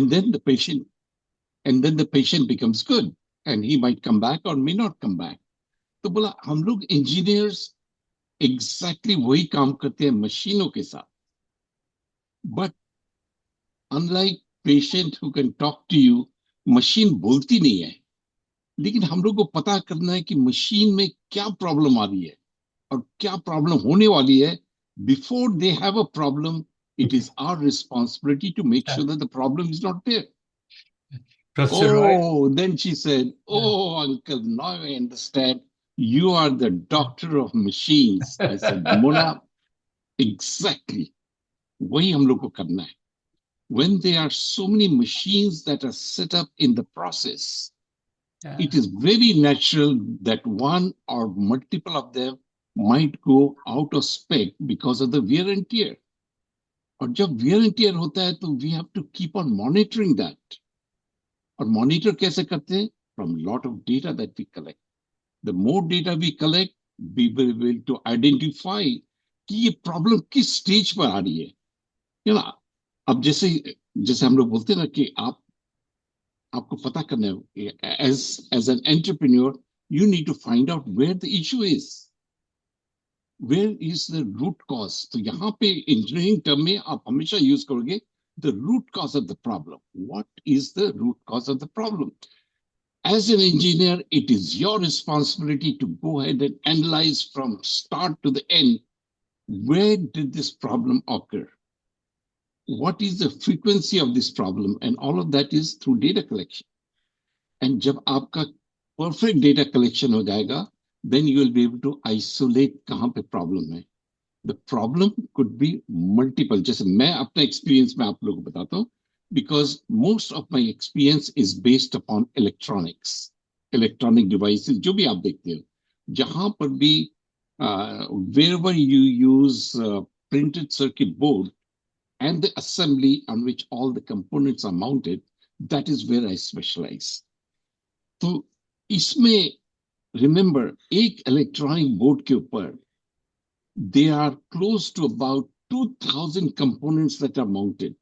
and then the patient becomes good, and he might come back or may not come back. तो बोला हम लोग engineers exactly वही काम करते हैं मशीनों के साथ, but unlike patient who can talk to you, machine बोलती नहीं है, लेकिन हम लोग को पता करना है कि मशीन में क्या प्रॉब्लम आ रही है और क्या प्रॉब्लम होने वाली है. Before they have a problem, it is our responsibility to make sure that the problem is not there. Professor Roy. Oh, then she said, "Oh, uncle, now I understand. You are the doctor of machines." I said, "Mona, exactly. वही हम लोग को करना है. When there are so many machines that are set up in the process, it is very natural that one or multiple of them might go out of spec because of the wear and tear. और जब wear and tear होता है तो we have to keep on monitoring that. और monitor कैसे करते हैं? From lot of data that we collect. The more data we collect, we will be able to identify कि ये problem किस stage पर आ रही है. You know, अब जैसे हम लोग बोलते हैं ना कि आपको पता करना है, as an entrepreneur, you need to find out where the issue is. Where is the root cause? तो यहाँ पे engineering term में आप हमेशा use करोगे the root cause of the problem. What is the root cause of the problem? As an engineer, it is your responsibility to go ahead and analyze from start to the end. Where did this problem occur? What is the frequency of this problem? And all of that is through data collection. And जब आपका perfect data collection हो जाएगा, then you will be able to isolate कहाँ पे problem है. The problem could be multiple. जैसे मैं अपना experience में आप लोगों को बताता हूँ, because most of my experience is based upon electronics, electronic devices, जो भी आप देखते हो, जहाँ पर भी wherever you use printed circuit board and the assembly on which all the components are mounted, that is where I specialize. तो इसमें remember, एक electronic board के ऊपर there are close to about 2,000 components that are mounted.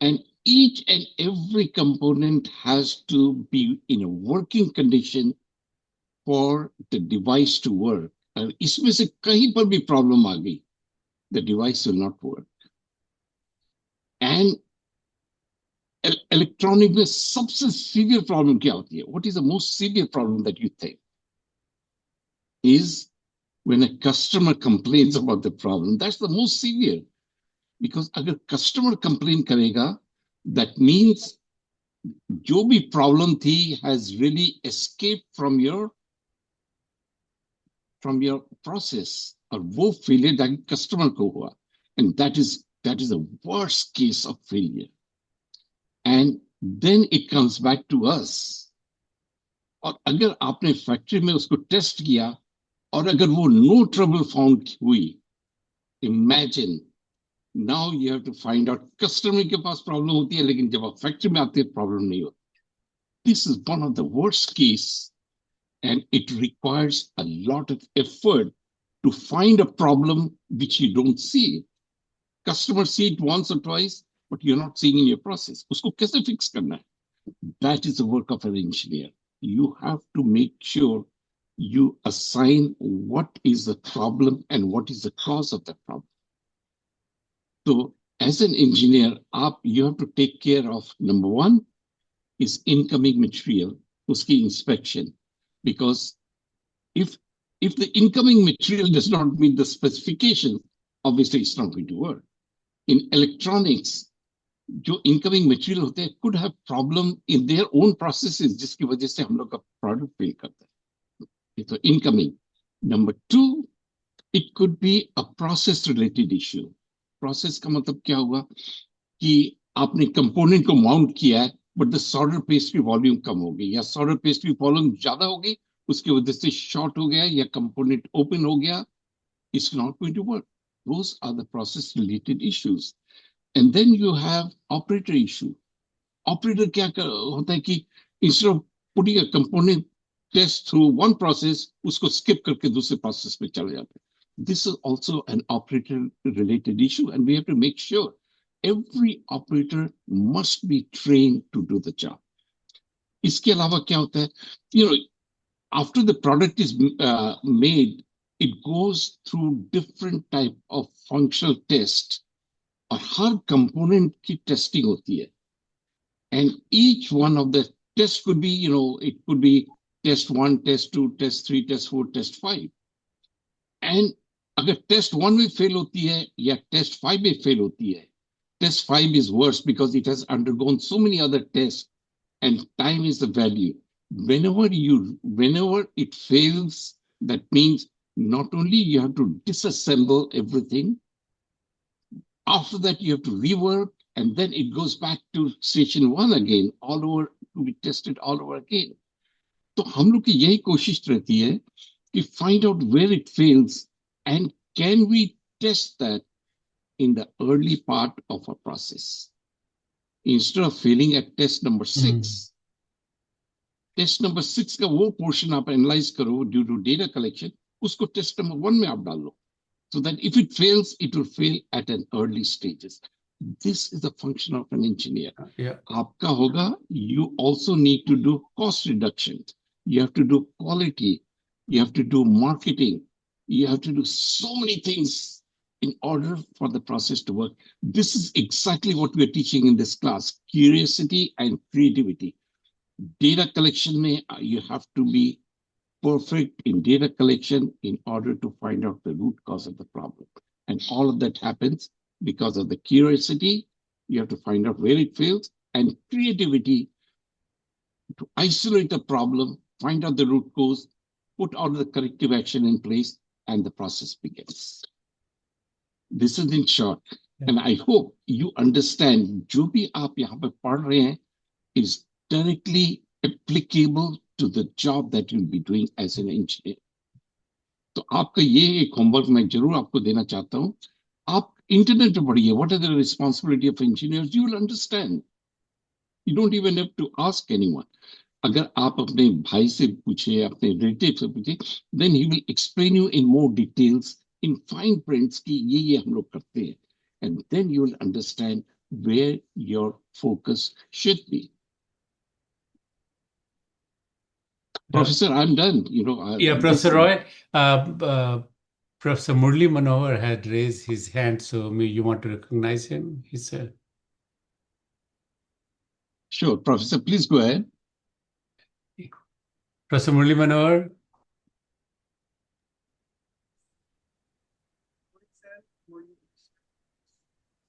And each and every component has to be in a working condition for the device to work. And इसमें से कहीं पर भी problem आ गई, the device will not work. And electronic में सबसे severe problem क्या होती है? What is the most severe problem that you think? Is when a customer complains about the problem. That's the most severe. Because अगर customer complain करेगा, that means जो भी problem थी has really escaped from your process. और वो failure जाके customer को हुआ. And that is the worst case of failure. And then it comes back to us. और अगर आपने factory में उसको test किया और अगर वो no trouble found हुई, imagine now you have to find out customer के पास problem होती है, लेकिन जब आप factory में आते हैं problem नहीं होती. This is one of the worst case, and it requires a lot of effort to find a problem which you don't see. Customers see it once or twice, but you're not seeing in your process. उसको कैसे fix करना है? That is the work of an engineer. You have to make sure you assign what is the problem and what is the cause of the problem. So as an engineer, you have to take care of, number one is incoming material, uski inspection. Because if the incoming material does not meet the specification, obviously it's not going to work. In electronics, जो incoming material होते हैं could have problem in their own processes, जिसकी वजह से हम लोग का product fail करता है. So incoming. Number two, it could be a process related issue. Process का मतलब क्या हुआ कि आपने component को mount किया है, but the solder paste की volume कम हो गई, या solder paste की volume ज़्यादा हो गई, उसकी वजह से short हो गया, या component open हो गया, it's not going to work. Those are the process related issues. And then you have operator issue. Operator क्या होता है कि instead of putting a component test through one process, उसको skip करके दूसरे process में चले जाते हैं. This is also an operator related issue, and we have to make sure every operator must be trained to do the job. इसके अलावा क्या होता है, after the product is made, it goes through different type of functional test, और हर component की testing होती है. And each one of the tests could be, it could be test 1, test 2, test 3, test 4, test 5. And अगर test 1 में fail होती है या test 5 में fail होती है, test 5 is worse because it has undergone so many other tests, and time is the value. Whenever it fails, that means not only you have to disassemble everything, after that you have to rework, and then it goes back to station 1 again, all over, to be tested all over again. तो हम लोग की यही कोशिश रहती है कि find out where it fails and can we test that in the early part of a process. Instead of failing at test number 6, test number 6 का वो पोर्शन आप एनालाइज करो ड्यू टू डेटा कलेक्शन, उसको test number 1 में आप डाल लो, so that if it fails, it will fail at an early stages. This is the function of an engineer. आपका होगा, you also need to do cost reduction, you have to do quality, you have to do marketing, you have to do so many things in order for the process to work. This is exactly what we are teaching in this class, curiosity and creativity. Data collection, you have to be perfect in data collection in order to find out the root cause of the problem. And all of that happens because of the curiosity. You have to find out where it fails, and creativity to isolate a problem, find out the root cause, put all the corrective action in place, and the process begins. This is in short. And I hope you understand, जो भी आप यहाँ पे पढ़ रहे हैं is directly applicable to the job that you'll be doing as an engineer. तो आपका ये एक होमवर्क मैं जरूर आपको देना चाहता हूँ. आप इंटरनेट पे पढ़िए, what are the responsibility of engineers, you will understand. You don't even have to ask anyone. अगर आप अपने भाई से पूछे, अपने रिलेटिव से पूछे, then he will explain you in more details, in fine prints कि ये हम लोग करते हैं. And then you will understand where your focus should be. Professor, I'm done. Professor Roy, Professor Murli Manohar had raised his hand, so you want to recognize him? He said. Sure, Professor, please go ahead. Professor Murli Manohar.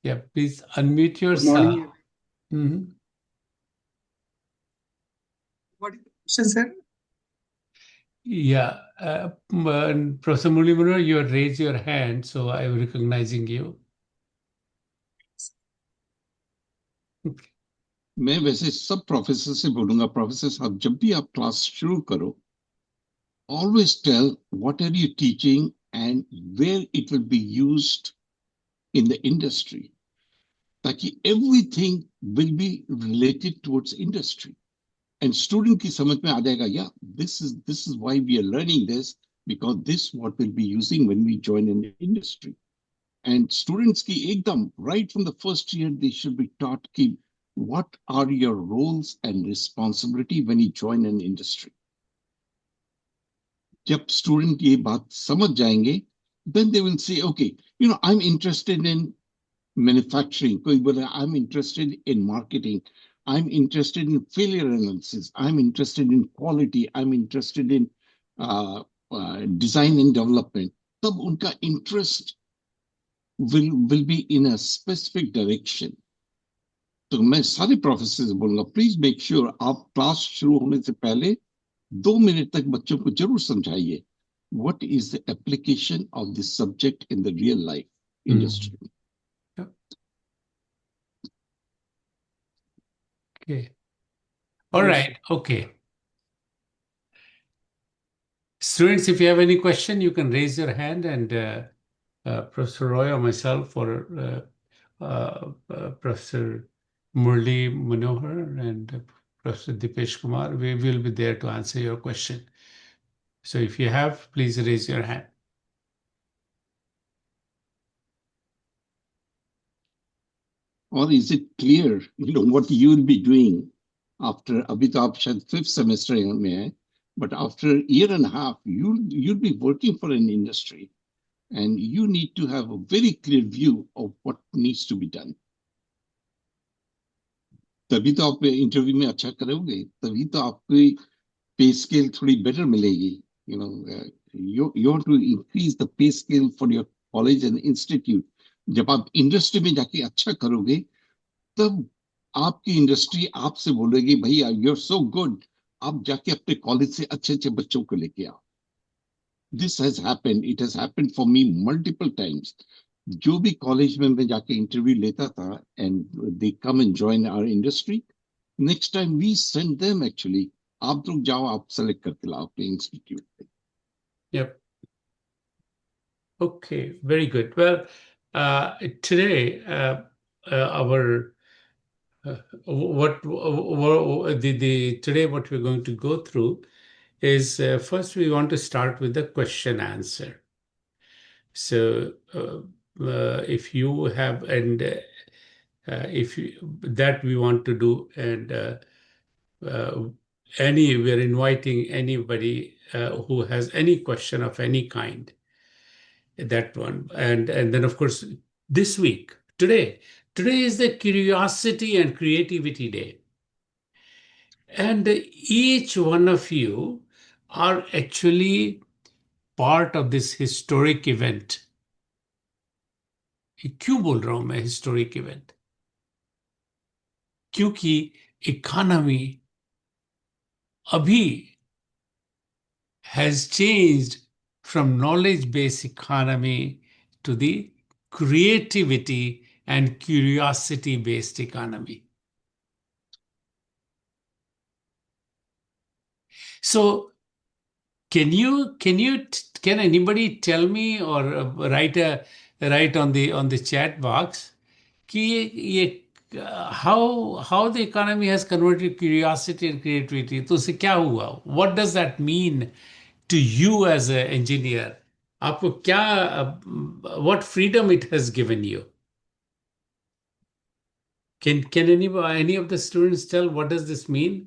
Yeah, please unmute yourself. What is the question, sir? Yeah, Professor Murli Manohar, you raised your hand, so I'm recognizing you. Okay. मैं वैसे सब professor से बोलूंगा, professor साहब जब भी आप class शुरू करो, always tell what are you teaching and where it will be used in the industry, ताकि everything will be related towards industry, and student की समझ में आ जाएगा, yeah, this is why we are learning this, because this what we'll be using when we join in the industry. And students की एकदम right from the first year they should be taught कि what are your roles and responsibility when you join an industry. जब student ये बात समझ जाएंगे, then they will say, okay, I'm interested in manufacturing. कोई बोले, I'm interested in marketing. I'm interested in failure analysis. I'm interested in quality. I'm interested in design and development. तब उनका interest will be in a specific direction. तो मैं सारे professor से बोलूंगा, please make sure आप क्लास शुरू होने से पहले 2 मिनट तक बच्चों को जरूर समझाइए what is the application of this subject in the real life industry. Okay. All right. Okay. Students, if you have any question, you can raise your hand, and Professor Roy or myself or Professor Murli Manohar and Professor Dipesh Kumar, we will be there to answer your question. So if you have, please raise your hand. or is it clear, what you'll be doing after, अभी तो आप शायद fifth semester में हैं, but after a year and a half, you'll be working for an industry, and you need to have a very clear view of what needs to be done. तभी तो आप interview में अच्छा करोगे, तभी तो आपकी पे स्केल थोड़ी बेटर मिलेगी. You want to increase the pay scale for your college and institute. जब आप इंडस्ट्री में जाके अच्छा करोगे, तब आपकी इंडस्ट्री आपसे बोलेगी, भैया यू आर सो गुड, आप जाके अपने कॉलेज से अच्छे अच्छे बच्चों को लेके आओ. This has happened, it has happened for me multiple times. जो भी कॉलेज में मैं जाके इंटरव्यू लेता था, and they come and join our industry, next time we send them actually, आप लोग जाओ, आप सेलेक्ट करके लाओ अपने इंस्टीट्यूट पे. Yep. Okay, very good. Well, today our today what we're going to go through is first we want to start with the question answer. So if you have if you, that we want to do, and we're inviting anybody who has any question of any kind, that one. And then of course this week, today is the Curiosity and Creativity Day, and each one of you are actually part of this historic event. क्यों बोल रहा हूं मैं historic event? क्योंकि economy अभी has changed from knowledge-based economy to the creativity and curiosity-based economy. So can anybody tell me, or write on the chat box कि ये how the economy has converted curiosity and creativity? तो उससे क्या हुआ? What does that mean to you as an engineer? आपको क्या what freedom it has given you? Can any of the students tell what does this mean?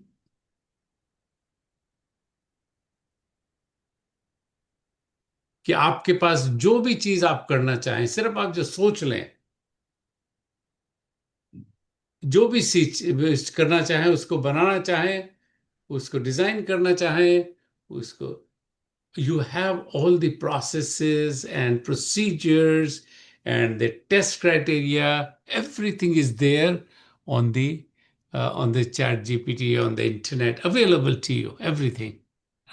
कि आपके पास जो भी चीज आप करना चाहें, सिर्फ आप जो सोच लें, जो भी करना चाहें, उसको बनाना चाहें, उसको डिजाइन करना चाहें, उसको, you have all the processes and procedures and the test criteria, everything is there on the chat GPT, on the internet, available to you, everything,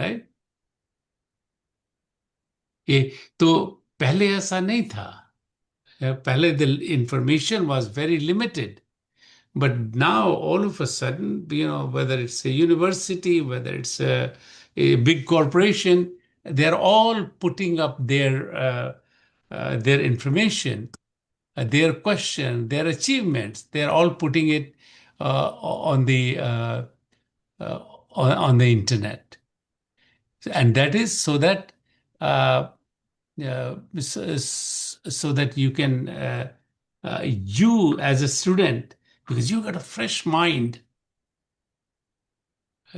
right? ये तो पहले ऐसा नहीं था. पहले the information was very limited. But now, all of a sudden, whether it's a university, whether it's a big corporation, they're all putting up their information, their question, their achievements. They're all putting it on the internet, and that is so that so that you can you as a student, because you got a fresh mind,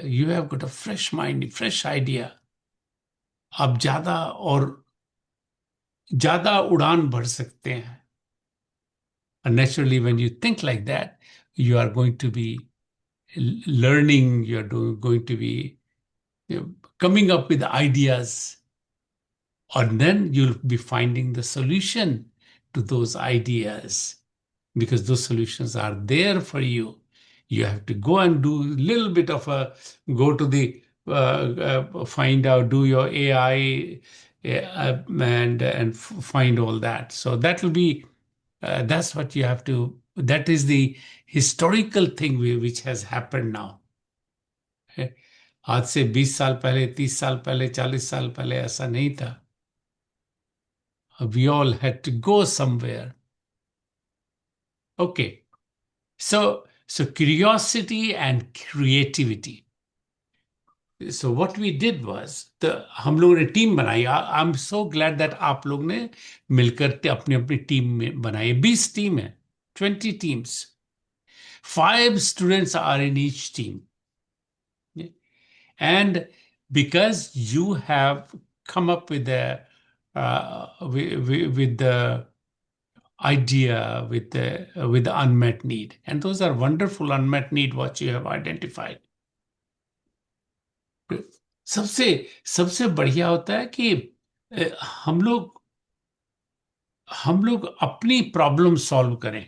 you have got a fresh mind, fresh idea, आप ज्यादा उड़ान भर सकते हैं. And naturally, when you think like that, you are going to be learning, going to be coming up with ideas, and then you'll be finding the solution to those ideas, because those solutions are there for you. You have to go and do a little bit of go to the find out, do your AI and find all that. So that will be that's what you have to. That is the historical thing which has happened now. आज से 20 साल पहले, 30 साल पहले, 40 साल पहले ऐसा नहीं था. We all had to go somewhere. Okay, so curiosity and creativity. So what we did was, हम लोगों ने टीम बनाई. I'm so glad that आप लोग ने मिलकर अपनी अपनी टीम में बनाई. 20 टीम है, 20 teams. 5 students are in each team. And because you have come up with the idea, with the unmet need, and those are wonderful unmet need what you have identified. सबसे सबसे बढ़िया होता है कि हम लोग अपनी प्रॉब्लम सॉल्व करें,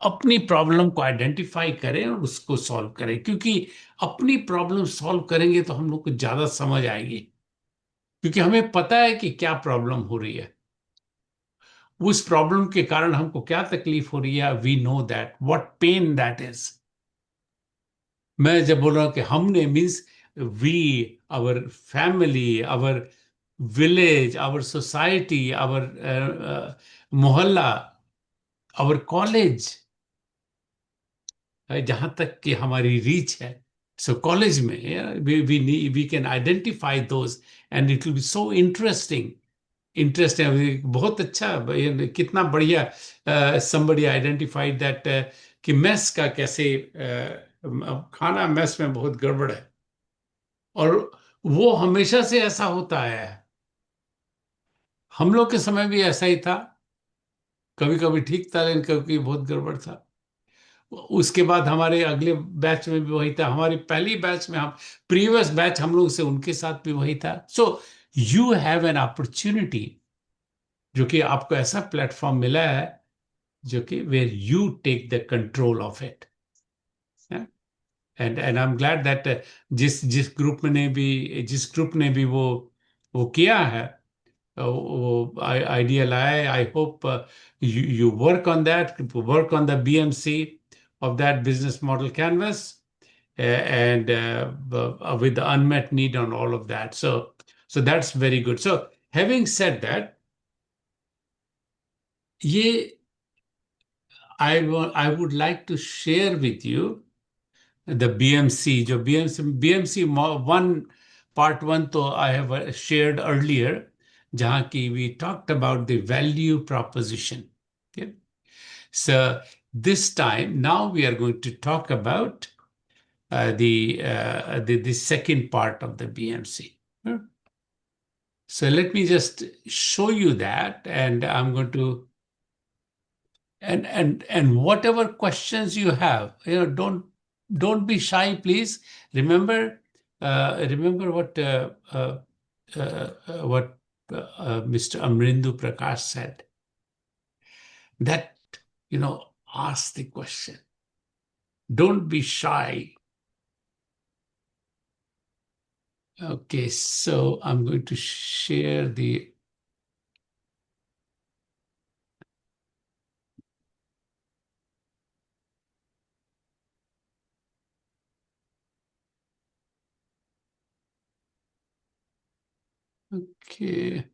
अपनी प्रॉब्लम को आइडेंटिफाई करें और उसको सॉल्व करें, क्योंकि अपनी प्रॉब्लम सॉल्व करेंगे तो हम लोग को ज्यादा समझ आएगी, क्योंकि हमें पता है कि क्या प्रॉब्लम हो रही है, उस प्रॉब्लम के कारण हमको क्या तकलीफ हो रही है, we know that what pain that is. मैं जब बोल रहा हूं कि हमने means we, our family, our village, our society, our मोहल्ला, आवर कॉलेज, जहां तक कि हमारी रीच है, सो कॉलेज में we can identify those, and it will be so interesting, बहुत अच्छा, कितना बढ़िया somebody आइडेंटिफाइड दैट कि मेस का कैसे खाना मेस में बहुत गड़बड़ है, और वो हमेशा से ऐसा होता है, हम लोग के समय भी ऐसा ही था, कभी कभी ठीक था लेकिन कभी बहुत गड़बड़ था। उसके बाद हमारे अगले बैच में भी वही था, हमारी पहली बैच में, हम प्रीवियस बैच हम लोग से उनके साथ भी वही था। So you have an opportunity, जो कि आपको ऐसा प्लेटफॉर्म मिला है जो कि where you take the control of it, and I am glad that जिस ग्रुप ने भी वो किया है, वो आइडिया लाया है, I hope you work on that, work on the BMC of that business model canvas, and with the unmet need on all of that. So that's very good. So having said that, ये I would like to share with you the BMC, जो BMC one part one तो I have shared earlier, जहाँ की we talked about the value proposition. Okay? So this time, now we are going to talk about the second part of the BMC. So let me just show you that, and I'm going to, and whatever questions you have, don't be shy, please. Remember, remember what Mr. Amrindu Prakash said, that ask the question. Don't be shy. Okay, so I'm going to share the. Okay.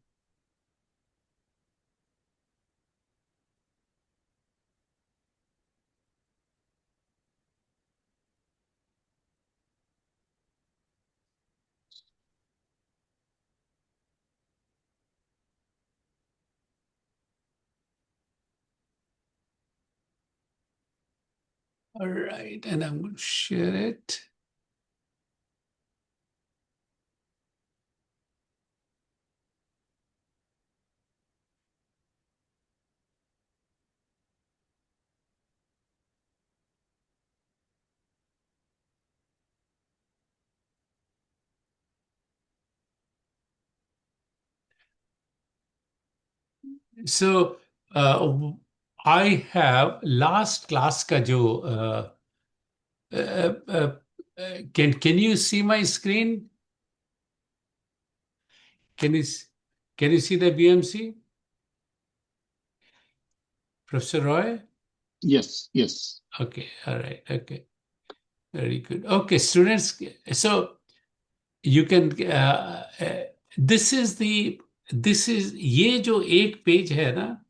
All right, and I'm going to share it. So I have last class का जो can you see my screen? Can you can you see the BMC, Professor Roy? Yes, yes. Okay, all right, okay, very good. Okay, students, so you can this is ये जो एक page है ना,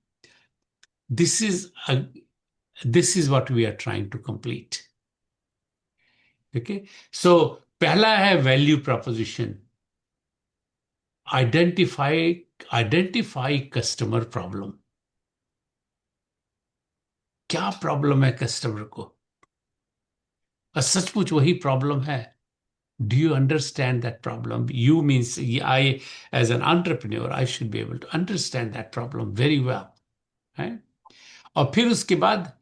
this is what we are trying to complete. Okay, so पहला है value proposition, identify customer problem, क्या problem है customer को, और सचमुच वही प्रॉब्लम है। Do you understand that problem? You means I, as an entrepreneur, I should be able to understand that problem very well. है? और फिर उसके बाद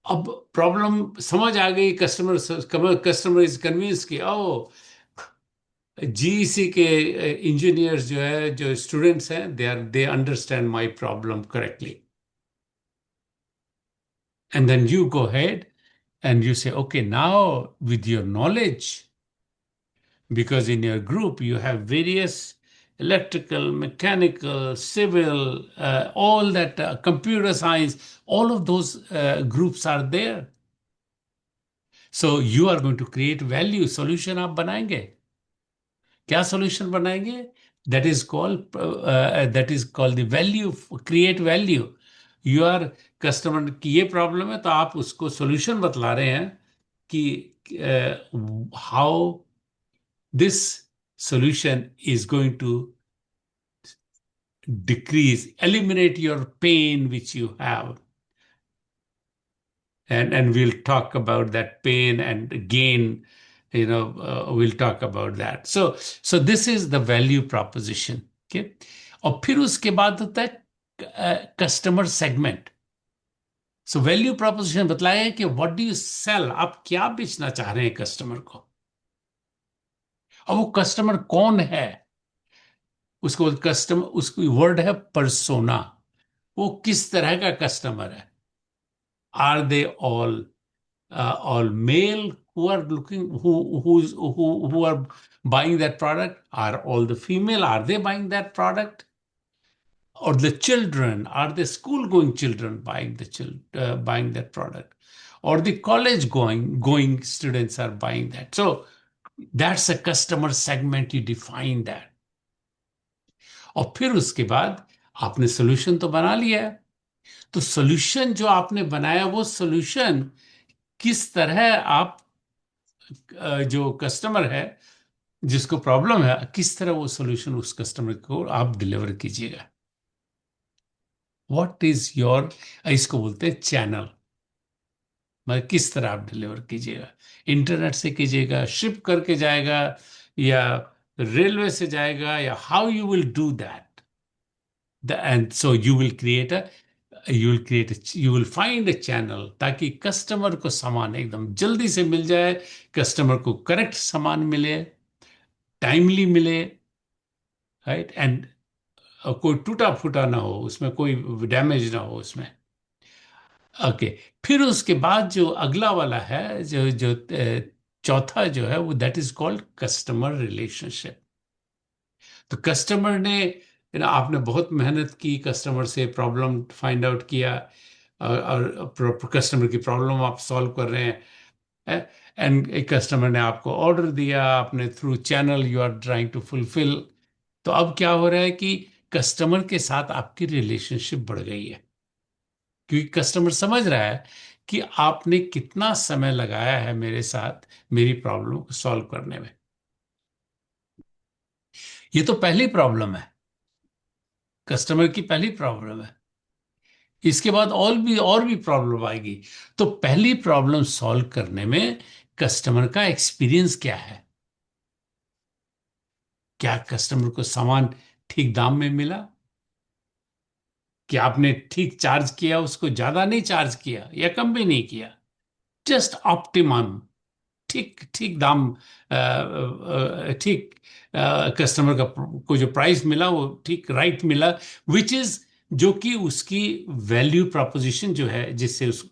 अब प्रॉब्लम समझ आ गई, कस्टमर इज कन्विंस कि ओ जीईसी के इंजीनियर्स जो है, जो स्टूडेंट्स हैं, they understand my problem correctly, and then you go head and you say, okay, now with your knowledge, because in your group you have various electrical, mechanical, civil, all that, computer science, all of those groups are there. So you are going to create value. Solution आप बनाएंगे। क्या solution बनाएंगे? That is called the value, create value. You are customer की ये problem है, तो आप उसको solution बतला रहे हैं कि how this solution is going to eliminate your pain which you have. And we'll talk about that pain and gain, we'll talk about that. So this is the value proposition. Okay. और फिर उसके बाद होता है customer segment. So value proposition बतलाया है कि what do you cell, आप क्या बेचना चाह रहे हैं कस्टमर को, और वो कस्टमर कौन है। उसको कस्टमर, उसकी वर्ड है परसोना। वो किस तरह का कस्टमर है। Are they all male who are looking, who are buying that product? Are all the female, are they buying that product? Or the children, are the school going children buying buying that product? Or the college going students are buying that? So that's a customer segment, you define that. और फिर उसके बाद आपने solution तो बना लिया है। तो सोल्यूशन जो आपने बनाया, वो सोल्यूशन किस तरह आप जो कस्टमर है जिसको प्रॉब्लम है, किस तरह वो सोल्यूशन उस कस्टमर को आप डिलीवर कीजिएगा। व्हाट इज योर, इसको बोलते हैं चैनल। मतलब किस तरह आप डिलीवर कीजिएगा। इंटरनेट से कीजिएगा, शिप करके जाएगा, या रेलवे से जाएगा, या how you will do that. And so you will find a channel ताकि कस्टमर को सामान एकदम जल्दी से मिल जाए, कस्टमर को करेक्ट सामान मिले, टाइमली मिले, राइट, एंड कोई टूटा फूटा ना हो उसमें, कोई डैमेज ना हो उसमें। ओके। फिर उसके बाद जो अगला वाला है, जो जो चौथा जो है, वो that is called customer relationship. तो कस्टमर ने, आपने बहुत मेहनत की, कस्टमर से प्रॉब्लम फाइंड आउट किया, और कस्टमर की प्रॉब्लम आप सॉल्व कर रहे हैं, एंड एक कस्टमर ने आपको ऑर्डर दिया, आपने through channel you are trying to fulfil. तो अब क्या हो रहा है कि कस्टमर के साथ आपकी रिलेशनशिप बढ़ गई है, क्योंकि कस्टमर समझ रहा है कि आपने कितना समय लगाया है मेरे साथ मेरी प्रॉब्लम को सॉल्व करने में। ये तो पहली प्रॉब्लम है, कस्टमर की पहली प्रॉब्लम है। इसके बाद और भी प्रॉब्लम आएगी। तो पहली प्रॉब्लम सॉल्व करने में कस्टमर का एक्सपीरियंस क्या है। क्या कस्टमर को सामान ठीक दाम में मिला? क्या आपने ठीक चार्ज किया, उसको ज्यादा नहीं चार्ज किया या कम भी नहीं किया, जस्ट ऑप्टिमम, ठीक ठीक दाम, ठीक कस्टमर का को जो प्राइस मिला वो ठीक राइट मिला, विच इज, जो कि उसकी वैल्यू प्रोपोजिशन जो है, जिससे उस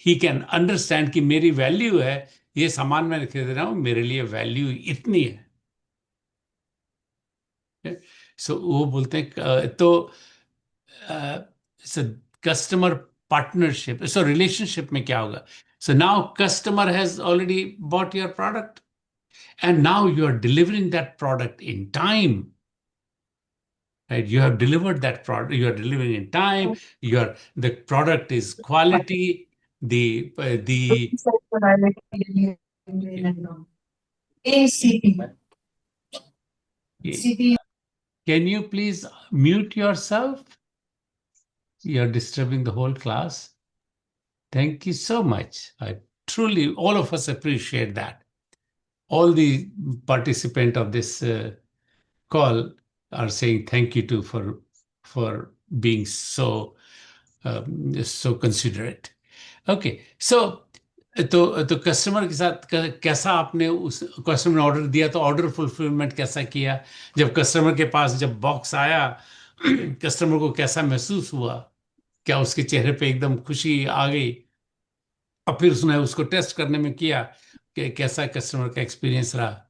ही कैन अंडरस्टैंड कि मेरी वैल्यू है, ये सामान मैं खरीद रहा हूं, मेरे लिए वैल्यू इतनी है। सो वो बोलते हैं तो कस्टमर पार्टनरशिप, सो रिलेशनशिप में क्या होगा। So now customer has already bought your product, and now you are delivering that product in time, right? You have delivered that product, you are delivering in time, the product is quality, the can you please mute yourself? You're disturbing the whole class. Thank you so much. I truly, all of us appreciate that. All the participants of this call are saying thank you to for being so considerate. Okay so तो customer के साथ कैसा आपने उस customer ने order दिया तो order fulfilment कैसा किया? जब कस्टमर के पास जब बॉक्स आया कस्टमर को कैसा महसूस हुआ? क्या उसके चेहरे पे एकदम खुशी आ गई? और फिर उसने उसको टेस्ट करने में किया कि कैसा कस्टमर का एक्सपीरियंस रहा,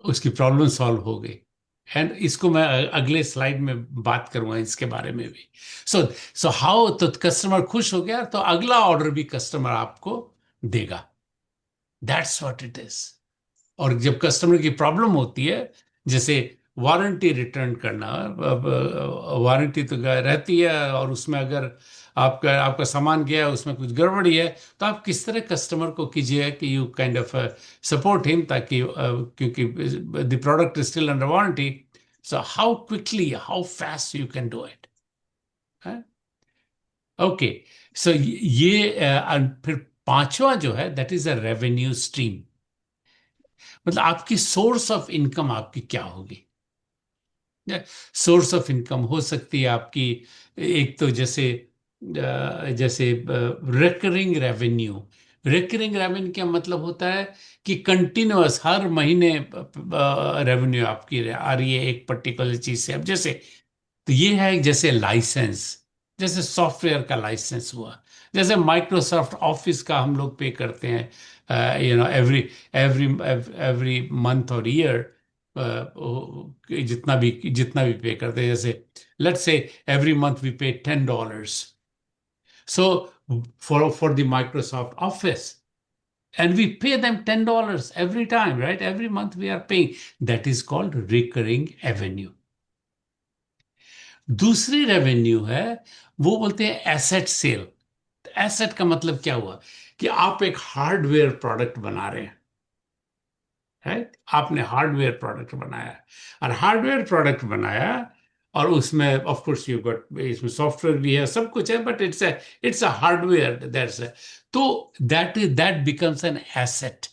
उसकी प्रॉब्लम सॉल्व हो गई। एंड इसको मैं अगले स्लाइड में बात करूंगा इसके बारे में भी। सो सो हाउ तो कस्टमर खुश हो गया तो अगला ऑर्डर भी कस्टमर आपको देगा। That's what it is. और जब कस्टमर की प्रॉब्लम होती है, जैसे वारंटी रिटर्न करना, वारंटी तो रहती है और उसमें अगर आपका आपका सामान गया है उसमें कुछ गड़बड़ी है, तो आप किस तरह कस्टमर को कीजिए कि you kind of support him, ताकि क्योंकि the product is still under warranty, so how quickly how fast you can do it. Okay so ये फिर पांचवा जो है that is a revenue stream. मतलब आपकी सोर्स ऑफ इनकम आपकी क्या होगी? सोर्स ऑफ इनकम हो सकती है आपकी, एक तो जैसे रिकरिंग रेवेन्यू। रिकरिंग रेवेन्यू क्या मतलब होता है कि कंटिन्यूअस हर महीने रेवेन्यू आपकी आ रही है एक पर्टिकुलर चीज से। अब जैसे तो ये है जैसे लाइसेंस, जैसे सॉफ्टवेयर का लाइसेंस हुआ, जैसे माइक्रोसॉफ्ट ऑफिस का हम लोग पे करते हैं एवरी एवरी एवरी मंथ और ईयर, जितना भी पे करते हैं। जैसे let's say every month we पे $10, so for the Microsoft office, and we pay them $10 every time, right? Every month we are paying. That is called recurring revenue. दूसरी revenue है, वो बोलते हैं एसेट सेल। एसेट का मतलब क्या हुआ कि आप एक हार्डवेयर प्रोडक्ट बना रहे हैं, राइट? आपने हार्डवेयर प्रोडक्ट बनाया, और हार्डवेयर प्रोडक्ट बनाया और उसमें ऑफ कोर्स यू गॉट, इसमें सॉफ्टवेयर भी है, सब कुछ है, but it's a hardware that's, तो दैट बिकम्स एन एसेट,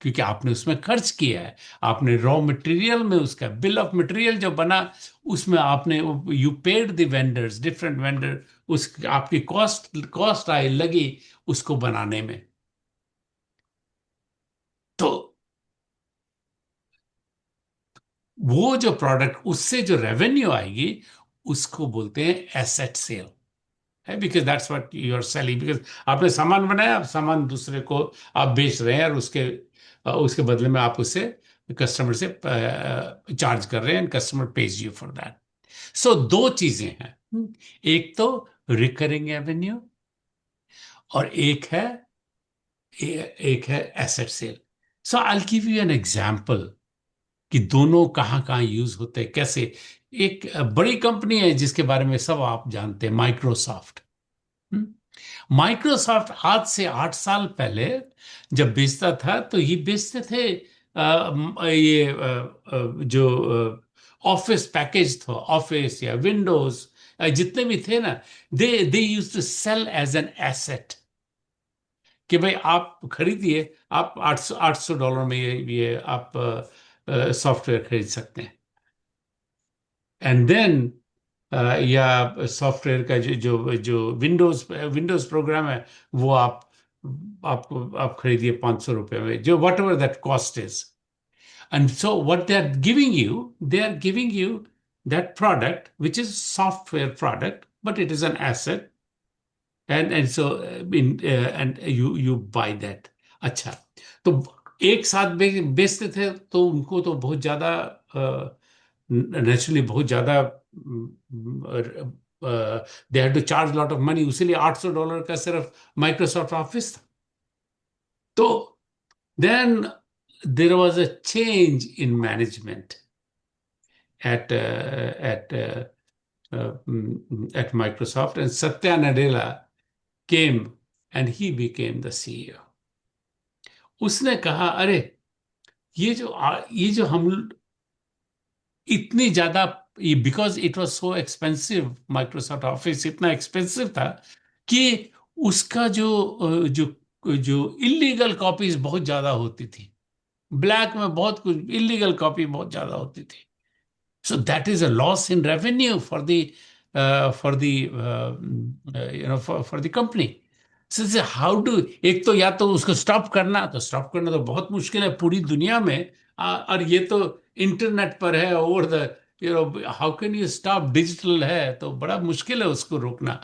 क्योंकि आपने उसमें खर्च किया है। आपने रॉ मटेरियल में उसका बिल ऑफ मटेरियल जो बना, उसमें आपने you paid the vendors, different vendor, उस आपकी कॉस्ट आई लगी उसको बनाने में। तो वो जो प्रोडक्ट, उससे जो रेवेन्यू आएगी उसको बोलते हैं एसेट सेल, है, because that's what you are selling. Because आपने सामान बनाया, आप सामान दूसरे को आप बेच रहे हैं, और उसके बदले में आप उससे कस्टमर से चार्ज कर रहे हैं, customer pays you for that. So दो चीजें हैं, एक तो रिकरिंग रेवेन्यू और एक है asset sale. So I give you an example कि दोनों कहाँ कहाँ यूज होते हैं, कैसे। एक बड़ी कंपनी है जिसके बारे में सब आप जानते हैं, माइक्रोसॉफ्ट। माइक्रोसॉफ्ट आज से 8 साल पहले जब बेचता था तो ये बेचते थे ये जो ऑफिस पैकेज था, ऑफिस या विंडोज जितने भी थे ना, they used to sell as an asset, कि भाई आप खरीदिए, आप $800 में ये आप सॉफ्टवेयर खरीद सकते हैं। एंड देन या सॉफ्टवेयर का जो जो जो विंडोज विंडोज प्रोग्राम है, वो आप खरीदिए ₹500 में, जो whatever that cost is. And so what they are giving you that product which is software product, but it is an asset, and so in and you buy that. अच्छा, तो एक साथ बेचते थे तो उनको तो बहुत ज्यादा, नेचुरली बहुत ज्यादा they had to charge lot of money, इसीलिए $800 का सिर्फ माइक्रोसॉफ्ट ऑफिस था। तो then there was a change in management at Microsoft, and Satya Nadella came and he became the CEO. उसने कहा अरे, ये जो हम इतनी ज्यादा, because it was so expensive, Microsoft office इतना एक्सपेंसिव था कि उसका जो जो इलीगल कॉपीज बहुत ज्यादा होती थी, ब्लैक में बहुत कुछ इलीगल कॉपी बहुत ज्यादा होती थी. So that is a loss in revenue for the company. So how do, एक तो या तो उसको स्टॉप करना तो बहुत मुश्किल है पूरी दुनिया में. और ये तो इंटरनेट पर है, over the how can you stop, digital है तो बड़ा मुश्किल है उसको रोकना.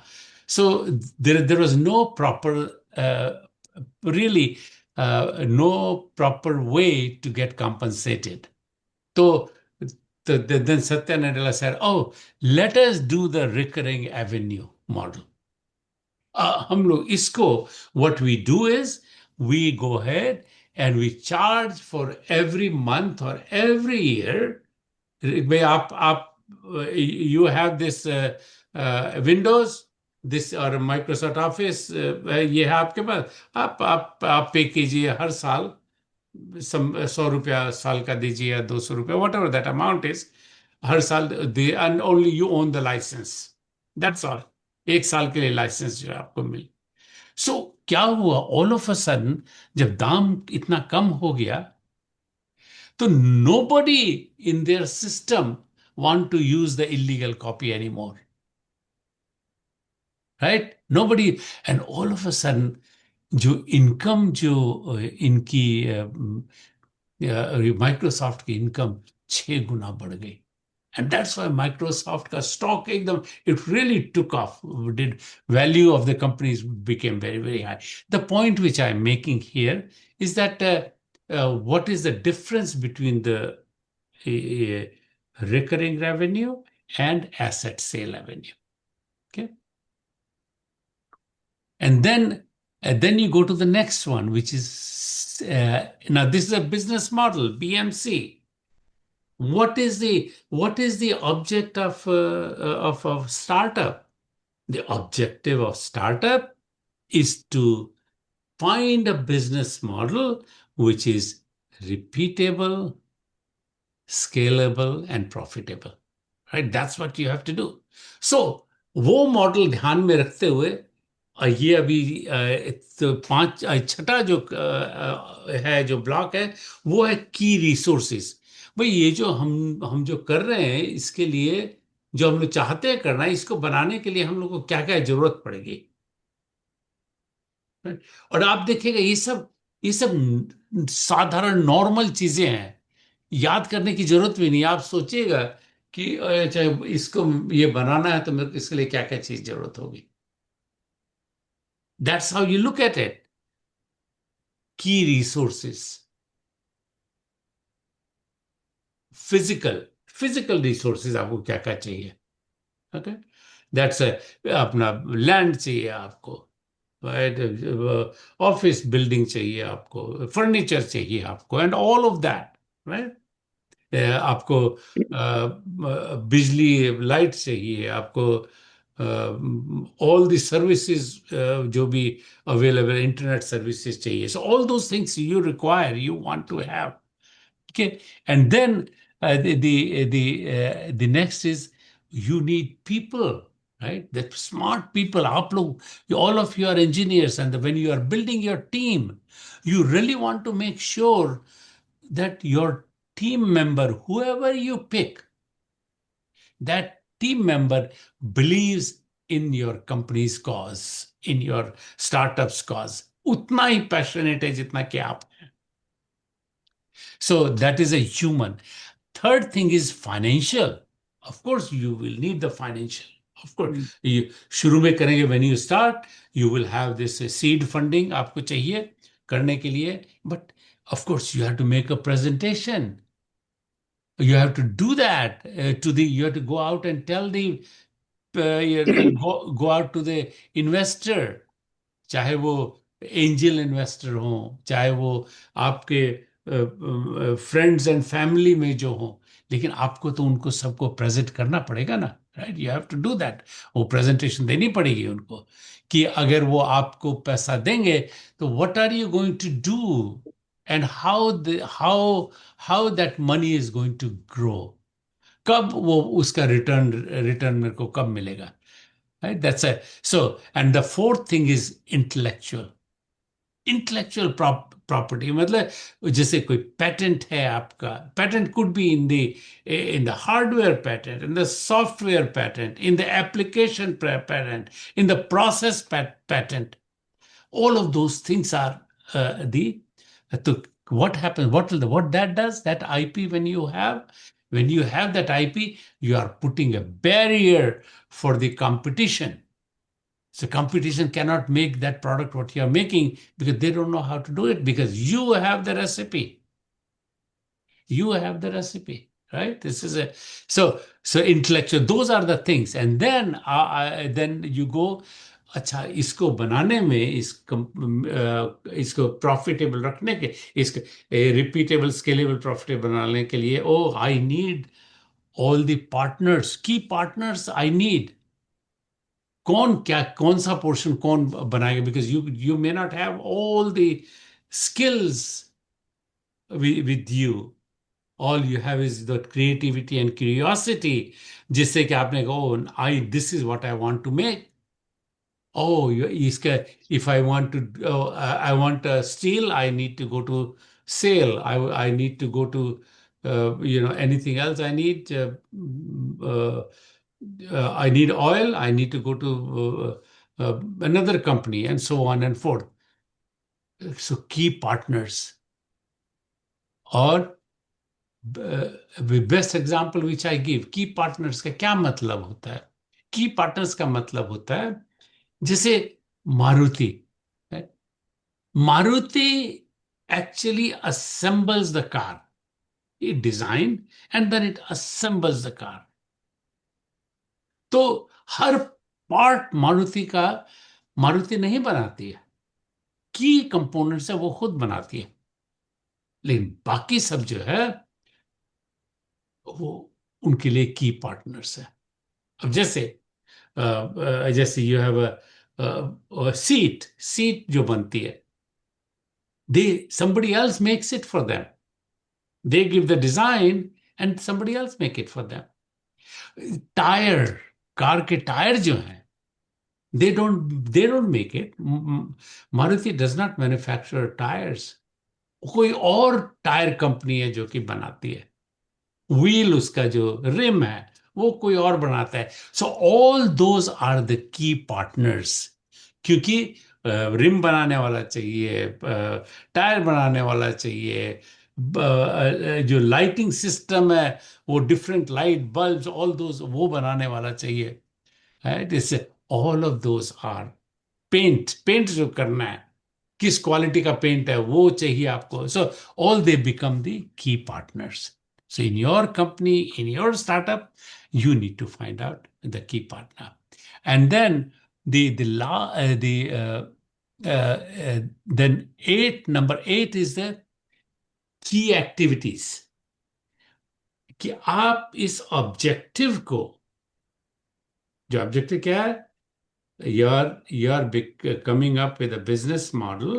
So there was no proper, really no proper way to get compensated. तो then Satya Nadella said, "Oh, let us do the recurring avenue model." हम लोग इसको, what we do is we go ahead and we charge for every month or every year. भाई आप you have this Windows, this और Microsoft Office, ये है आपके पास, आप पे कीजिए हर साल 100 रुपया साल का दीजिए या 200 रुपया, whatever that amount is, हर साल दे, and only you own the licence. That's all. एक साल के लिए लाइसेंस जो है आपको मिल. सो क्या हुआ, ऑल ऑफ अ सडन जब दाम इतना कम हो गया तो nobody in their system want to use the illegal copy anymore, right? Nobody. And all of a sudden जो इनकम जो इनकी माइक्रोसॉफ्ट की इनकम 6 गुना बढ़ गई. And that's why Microsoft का stock एकदम, it really took off. Did value of the companies became very, very high. The point which I'm making here is that what is the difference between the uh, recurring revenue and asset sale revenue? Okay. And then you go to the next one, which is now this is a business model, BMC. What is the object of startup? The objective of startup is to find a business model which is repeatable, scalable, and profitable. Right? That's what you have to do. So वो model ध्यान में रखते हुए ये अभी तो छठा जो है, जो ब्लॉक है, वो है की रिसोर्सेज. भाई ये जो हम जो कर रहे हैं, इसके लिए जो हम लोग चाहते हैं करना है, इसको बनाने के लिए हम लोग को क्या क्या जरूरत पड़ेगी. और आप देखिएगा ये सब साधारण नॉर्मल चीजें हैं, याद करने की जरूरत भी नहीं. आप सोचिएगा कि चाहे इसको ये बनाना है तो मेरे को इसके लिए क्या क्या चीज जरूरत होगी. That's how you look at it. की रिसोर्सेस, फिजिकल फिजिकल रिसोर्सेज आपको क्या क्या चाहिए. ओके. दैट्स अपना लैंड चाहिए आपको, ऑफिस बिल्डिंग चाहिए आपको, फर्नीचर चाहिए आपको, and all of that, right. आपको बिजली, लाइट चाहिए आपको, ऑल द सर्विसेज जो भी अवेलेबल, इंटरनेट सर्विसेज चाहिए. So all those things you require, you want to have. Okay, and then the next is you need people, right? The smart people. आप लोग, all of you are engineers, and when you are building your team, you really want to make sure that your team member, whoever you pick, that team member believes in your company's cause, in your startup's cause. उतना ही passionate है जितना कि आप. So that is a human. Third thing is financial. Of course, you will need the financial. Of course, you शुरू में करेंगे, when you start, you will have this seed funding आपको चाहिए करने के लिए. But of course, you have to make a presentation. You have to do that you have to go out and tell go out to the investor. चाहे वो angel investor हो, चाहे वो आपके फ्रेंड्स एंड फैमिली में जो हो, लेकिन आपको तो उनको सबको प्रेजेंट करना पड़ेगा ना, right. You have to do that. वो प्रेजेंटेशन देनी पड़ेगी उनको कि अगर वो आपको पैसा देंगे तो what are you going to do, and how that money is going to grow. कब वो उसका रिटर्न रिटर्न मेरे को कब मिलेगा. right? And the fourth thing is intellectual property. मतलब जैसे कोई patent है आपका, patent could be in the hardware patent, in the software patent, in the application patent, in the process patent. All of those things are the what happens, what that does, that IP, when you have that IP, you are putting a barrier for the competition. So competition cannot make that product what you're making because they don't know how to do it, because you have the recipe. You have the recipe, right? This is so intellectual. Those are the things, and then you go. अच्छा, इसको बनाने में इसको profitable रखने के, इसको repeatable scalable profitable बनाने के लिए, I need all the partners, की पार्टनर्स आई नीड। कौन सा पोर्शन कौन बनाएगा, because you may not have all the skills with you, all you have is the creativity and curiosity, जिससे कि आपने कहा, I this is what I want to make. Oh, if I want to, I want steel, I need to go to sale. I need to go to, anything else I need. I need oil. I need to go to another company, and so on and forth. So key partners. Or the best example which I give, key partners का क्या मतलब होता है? Key partners का मतलब होता है, जैसे Maruti, Maruti actually assembles the car. It design and then it assembles the car. तो हर पार्ट मारुति नहीं बनाती है, की कंपोनेंट्स है वो खुद बनाती है, लेकिन बाकी सब जो है वो उनके लिए की पार्टनर्स है। अब जैसे यू हैव सीट जो बनती है, somebody else makes it for them. They give the design and somebody else make it for them. Tyre, car के टायर जो हैं, they don't make it. Maruti does not manufacture tires. कोई और tyre company है जो कि बनाती है। व्हील, उसका जो रिम है वो कोई और बनाता है। So all those are the key partners, क्योंकि रिम बनाने वाला चाहिए, टायर बनाने वाला चाहिए, जो लाइटिंग सिस्टम है वो different light bulbs, all those वो बनाने वाला चाहिए, राइट? इससे all of those are paint जो करना है, किस क्वालिटी का पेंट है वो चाहिए आपको। So all they become the key partners. So in your company, in your startup, you need to find out the key partner. And then then number 8 is the key activities. कि आप इस objective को, जो objective क्या है, you're coming up with a business model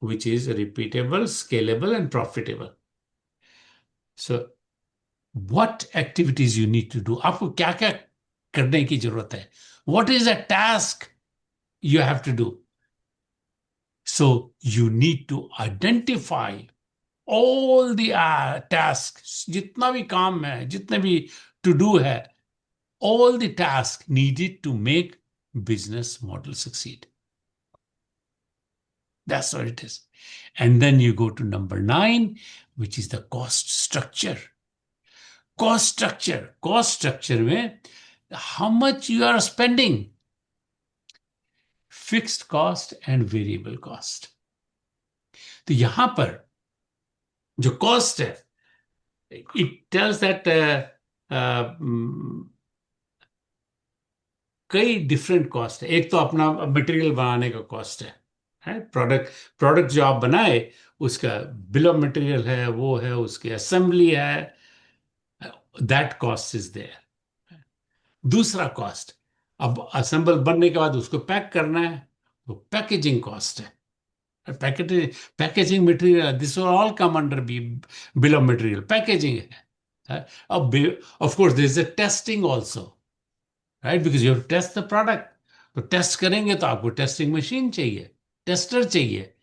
which is repeatable, scalable and profitable. So what activities you need to do, आपको क्या क्या करने की जरूरत है, what is a task you have to do. So you need to identify all the tasks, जितना भी काम है, जितने भी to do है, all the tasks needed to make business model succeed. That's what it is. And then you go to number 9, which is the cost structure. Cost structure में how much you are spending, fixed cost and variable cost. तो यहां पर जो cost है, it tells that कई different cost है। एक तो अपना मटेरियल बनाने का कॉस्ट है, प्रोडक्ट जो आप बनाए उसका बिल ऑफ मटेरियल है, वो है, उसकी असेंबली है, दैट कॉस्ट इज देयर। दूसरा कॉस्ट, अब असेंबल बनने के बाद उसको पैक करना है, वो पैकेजिंग कॉस्ट है। Packaging material, this will all come under bill of material, packaging है। अब of course there is a testing also, right, because you test the product. तो टेस्ट करेंगे तो आपको टेस्टिंग मशीन चाहिए, टेस्टर चाहिए।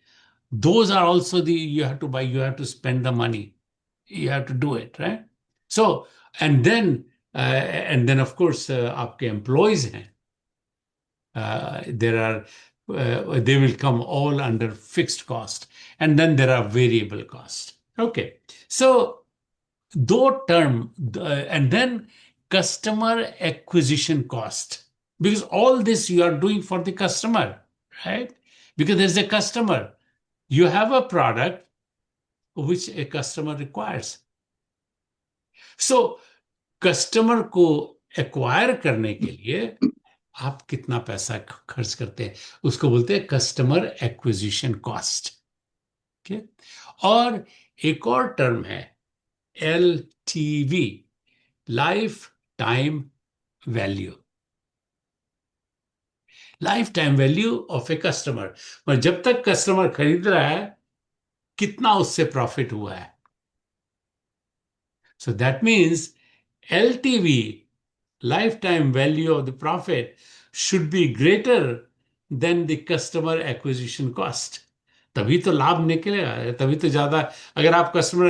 Those are also the you have to buy, you have to spend the money, you have to do it, right? So and then of course आपके employees हैं, there are they will come all under fixed cost, and then there are variable cost. Okay, so दो term and then customer acquisition cost, because all this you are doing for the customer, right? Because there's a customer, you have a product which a customer requires. So customer को acquire करने के लिए आप कितना पैसा खर्च करते हैं, उसको बोलते हैं कस्टमर एक्विजिशन कॉस्ट। ओके, और एक और टर्म है LTV, life time value, life time value of a customer. पर जब तक कस्टमर खरीद रहा है कितना उससे प्रॉफिट हुआ है। So that means LTV, lifetime value of the profit, should be greater than the customer acquisition cost. तभी तो लाभ निकलेगा, तभी तो ज्यादा। अगर आप कस्टमर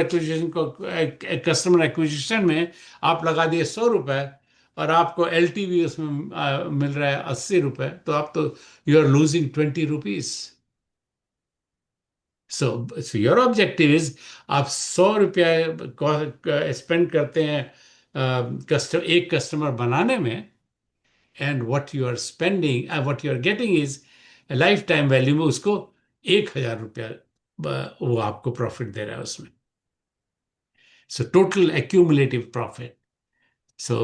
एक्विजिशन में आप लगा दिए 100 रुपए और आपको LTV उसमें मिल रहा है 80 रुपए, तो आप तो you are losing 20 rupees. So your objective is, आप 100 रुपया स्पेंड करते हैं एक कस्टमर बनाने में, and what you are spending, what you are getting is life time value में उसको 1,000 रुपया वो आपको प्रॉफिट दे रहा है उसमें। So total accumulative profit, so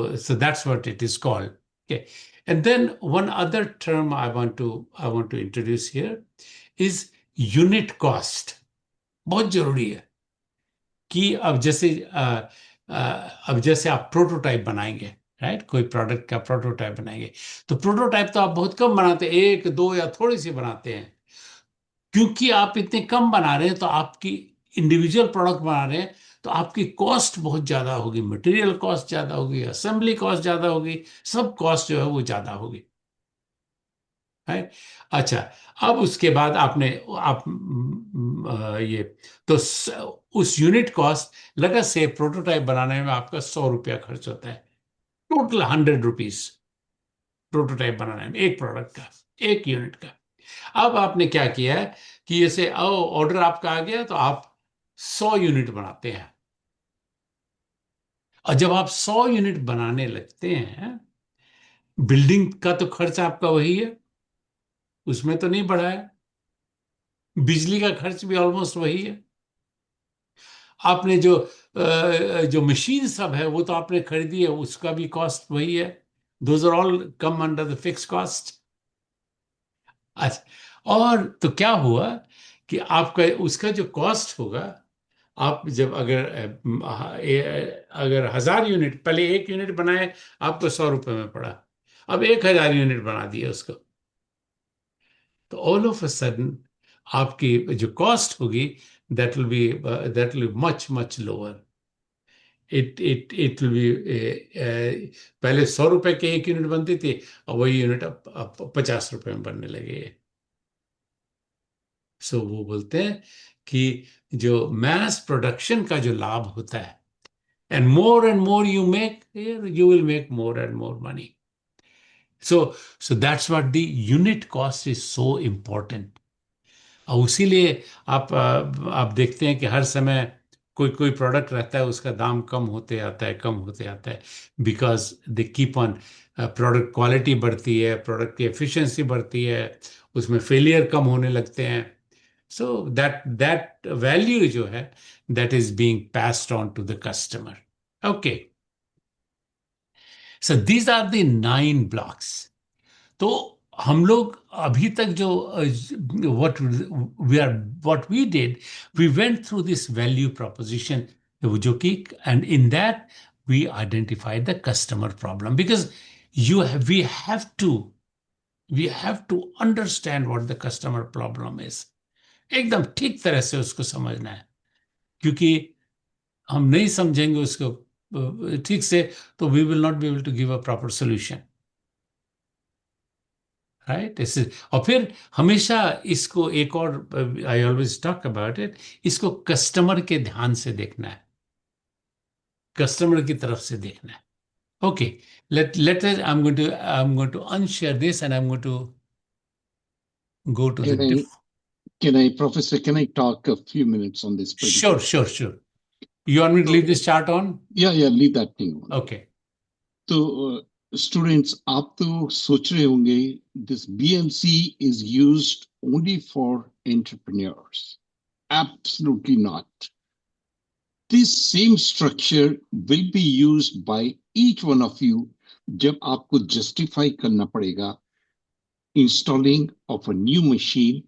that's what it is called. Okay, and then one other term I want to introduce here is unit cost. बहुत जरूरी है कि अब जैसे आप प्रोटोटाइप बनाएंगे, राइट, कोई प्रोडक्ट का प्रोटोटाइप बनाएंगे, तो प्रोटोटाइप तो आप बहुत कम बनाते हैं, एक दो या थोड़ी सी बनाते हैं। क्योंकि आप इतने कम बना रहे हैं तो आपकी इंडिविजुअल प्रोडक्ट बना रहे हैं, तो आपकी कॉस्ट बहुत ज्यादा होगी, मटेरियल कॉस्ट ज्यादा होगी, असेंबली कॉस्ट ज्यादा होगी, सब कॉस्ट जो है वो ज्यादा होगी, है। अच्छा, अब उसके बाद ये तो उस यूनिट कॉस्ट, लगा से प्रोटोटाइप बनाने में आपका 100 रुपया खर्च होता है, टोटल 100 रुपीज प्रोटोटाइप बनाने में, एक प्रोडक्ट का, एक यूनिट का। अब आपने क्या किया है कि जैसे ऑर्डर आपका आ गया तो आप 100 यूनिट बनाते हैं, और जब आप 100 यूनिट बनाने लगते हैं, बिल्डिंग का तो खर्च आपका वही है, उसमें तो नहीं बढ़ा है, बिजली का खर्च भी ऑलमोस्ट वही है, आपने जो मशीन सब है वो तो आपने खरीदी है, उसका भी कॉस्ट वही है। Those are all come under the fix cost. अच्छा, और तो क्या हुआ कि आपका उसका जो कॉस्ट होगा, आप जब अगर 1,000 यूनिट, पहले एक यूनिट बनाए आपको 100 रुपए में पड़ा, अब 1,000 यूनिट बना दिए उसको, तो ऑल ऑफ अ सडन आपकी जो कॉस्ट होगी that will be much much lower. It will B, पहले 100 रुपए के एक यूनिट बनती थी, और वही यूनिट अब 50 रुपए में बनने लगे। सो वो बोलते हैं कि जो मैस प्रोडक्शन का जो लाभ होता है, and more you make, you will make more and more money. So that's what the unit cost is so important. और उसीलिए आप देखते हैं कि हर समय कोई कोई प्रोडक्ट रहता है, उसका दाम कम होते आता है, कम होते आता है, because they keep on, product quality बढ़ती है, प्रोडक्ट की एफिशिएंसी बढ़ती है, उसमें फेलियर कम होने लगते हैं। सो दैट वैल्यू जो है, that is being passed on to the customer. Okay, so these are the 9 blocks. तो हम लोग अभी तक जो what we did, we went through this value proposition, जो कि and in that we identified the customer problem, because we have to understand what the customer problem is, एकदम ठीक तरह से उसको समझना है। क्योंकि हम नहीं समझेंगे उसको ठीक से, तो we will not be able to give a proper solution. Right. इससे और फिर हमेशा इसको एक और I always talk about it, इसको कस्टमर के ध्यान से देखना है, कस्टमर की तरफ से देखना है। Okay, let us, I'm going to unshare this and I'm going to go to the Can I, diff. Professor, can I talk a few minutes on this Sure, particular sure, point? sure. You want me to leave So, this chart on? yeah, leave that thing on. Okay. So, students, आप तो सोच रहे होंगे this BMC is used only for entrepreneurs. Absolutely not. This same structure will be used by each one of you जब आपको justify करना पड़ेगा installing of a new machine,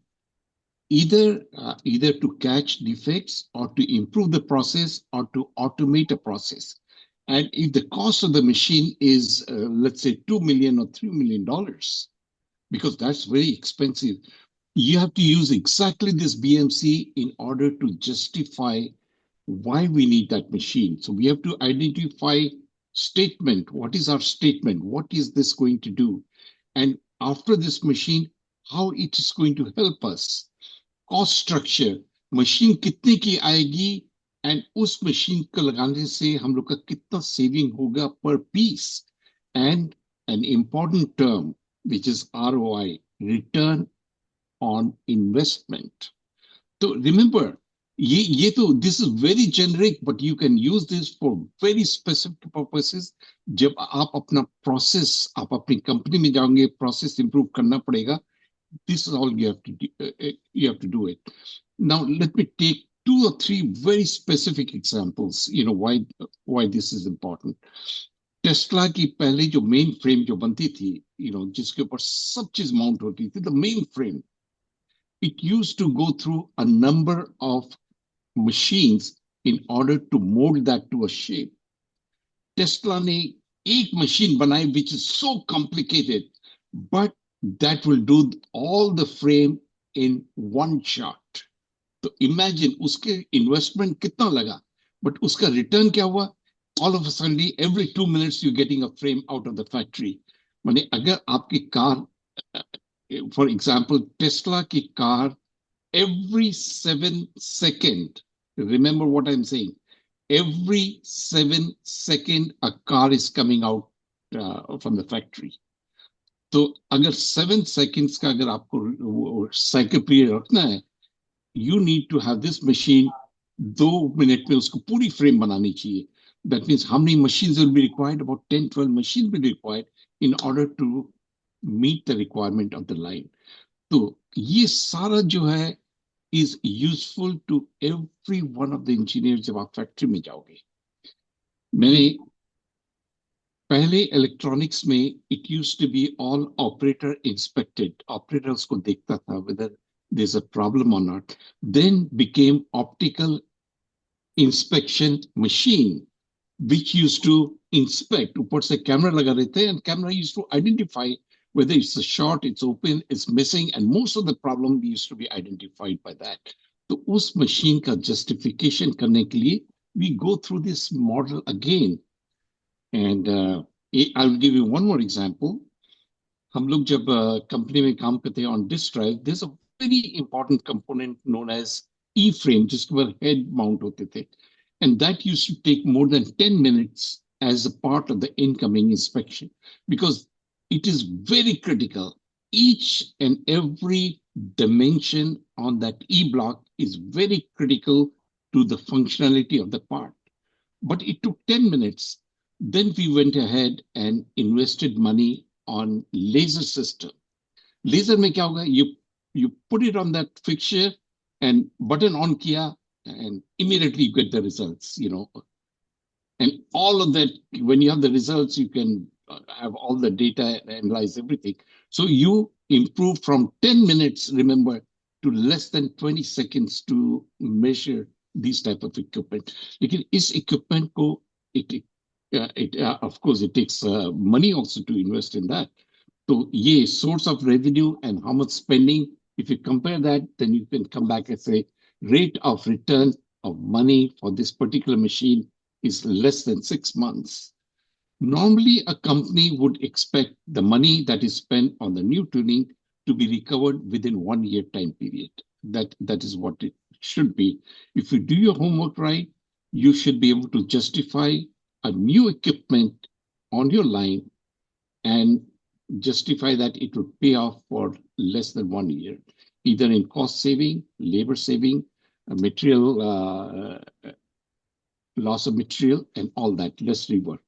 either to catch defects or to improve the process or to automate a process. And if the cost of the machine is, let's say, $2 million or $3 million, because that's very expensive, you have to use exactly this BMC in order to justify why we need that machine. So we have to identify statement. What is our statement? What is this going to do? And after this machine, how it is going to help us. Cost structure, machine कितने की आएगी and उस machine को लगाने से हम लोग का कितना saving होगा per piece. And an important term, which is ROI, return on investment. So remember, this is very generic, but you can use this for very specific purposes. जब आप अपना process, आप अपनी company में जाओगे, process improve करना पड़ेगा. This is all you have to do, you have to do it. Now, let me take 2 or 3 very specific examples, why this is important. Tesla की पहले जो मेन फ्रेम जो बनती थी, जिसके ऊपर सब चीज माउंट होती थी, the main frame, it used to go through a number of machines in order to mold that to a shape. Tesla ने एक machine बनाई which is so complicated, but that will do all the frame in one shot. तो imagine उसके investment कितना लगा, but उसका return क्या हुआ? All of a sudden, every 2 minutes you're getting a frame out of the factory. माने अगर आपकी कार, for example, Tesla की car, every 7 seconds, remember what I'm saying, every 7 seconds a car is coming out from the factory. तो अगर 7 seconds का अगर आपको cycle period रखना है, you need to have this machine 2 minutes में उसको पूरी frame बनानी चाहिए. That means how many machines will be required? About 10, 12 machines will be required in order to meet the requirement of the line. तो ये सारा जो है is useful to every one of the engineers जब आप factory में जाओगे. मैंने पहले इलेक्ट्रॉनिक्स में it used to be all operator inspected. Operator उसको देखता था whether there's a problem or not. Then became optical inspection machine, which used to inspect. ऊपर से कैमरा लगा रहते हैं and camera used to identify whether it's a short, it's open, it's missing, and most of the problem used to be identified by that. तो उस machine का justification करने के लिए we go through this model again. And I'll give you one more example. हम लोग जब company में काम करते हैं on disk drive, there's a very important component known as E-frame, जिसके ऊपर head mount होते थे. And that used to take more than 10 minutes as a part of the incoming inspection because it is very critical. Each and every dimension on that E-block is very critical to the functionality of the part. But it took 10 minutes. Then we went ahead and invested money on laser system. Laser में क्या होगा? You put it on that fixture and button on किया and immediately you get the results, And all of that, when you have the results, you can have all the data, analyze everything. So you improve from 10 minutes, remember, to less than 20 seconds to measure these type of equipment. लेकिन इस equipment को, of course, it takes money also to invest in that. So, yeah, source of revenue and how much spending, if you compare that, then you can come back and say rate of return of money for this particular machine is less than 6 months. Normally, a company would expect the money that is spent on the new tuning to be recovered within 1 year time period. That is what it should be. If you do your homework right, you should be able to justify a new equipment on your line and justify that it would pay off for less than 1 year, either in cost saving, labor saving, material loss of material, and all that, less rework.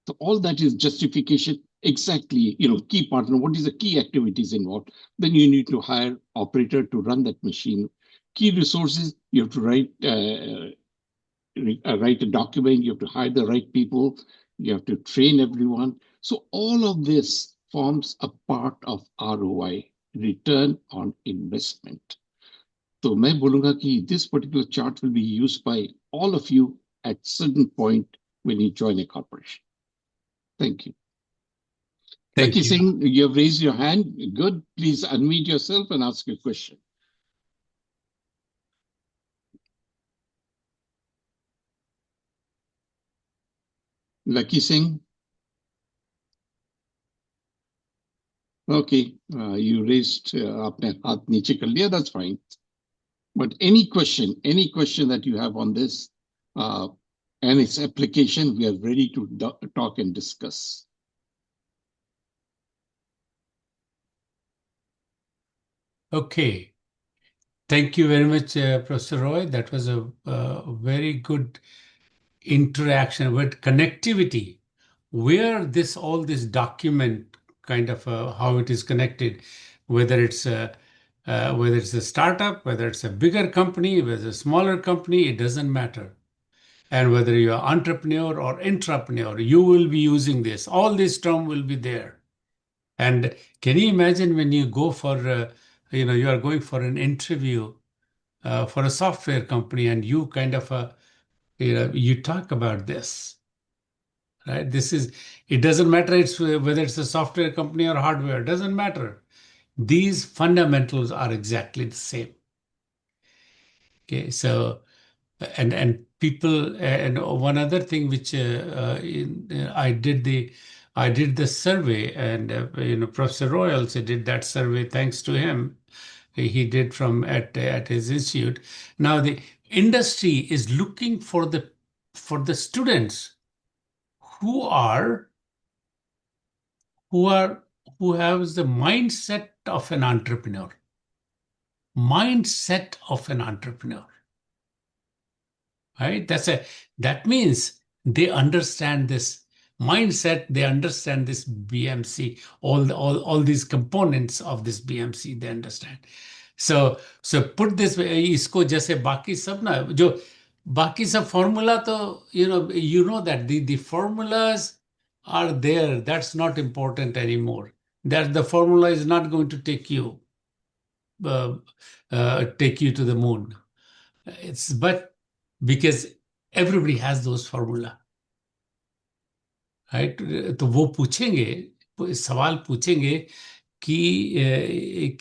So all that is justification. Exactly, key partner, what is the key activities involved? Then you need to hire operator to run that machine. Key resources, you have to write a document, you have to hire the right people, you have to train everyone. So all of this forms a part of ROI, return on investment. तो मैं बोलूंगा कि this particular chart will be used by all of you at certain point when you join a corporation. Thank you. Thank Lucky you. Singh, you have raised your hand. Good. Please unmute yourself and ask your question. Lucky Singh. Okay, you raised आपने हाथ नीचे कर लिया. That's fine. But any question that you have on this and its application, we are ready to talk and discuss. Okay. Thank you very much, Professor Roy. That was a very good interaction with connectivity, where all this document kind of how it is connected, whether it's a startup, whether it's a bigger company, whether it's a smaller company, it doesn't matter. And whether you're entrepreneur or intrapreneur, you will be using this. All this term will be there. And can you imagine when you go for, you are going for an interview for a software company, and you kind of, you talk about this, right? It doesn't matter whether it's a software company or hardware, it doesn't matter. These fundamentals are exactly the same. Okay, so, and people, and one other thing which I did the survey, and Professor Roy also did that survey. Thanks to him, he did from at his institute. Now the industry is looking for the students who are who have the mindset of an entrepreneur. Mindset of an entrepreneur. Right? That means they understand this mindset, they understand this BMC, all these components of this BMC, they understand. So put this way, इसको जैसे बाकी सब ना जो बाकी सब formula तो you know that the formulas are there. That's not important anymore. That the formula is not going to take you to the moon. But because everybody has those formula, right? तो वो पूछेंगे, सवाल पूछेंगे कि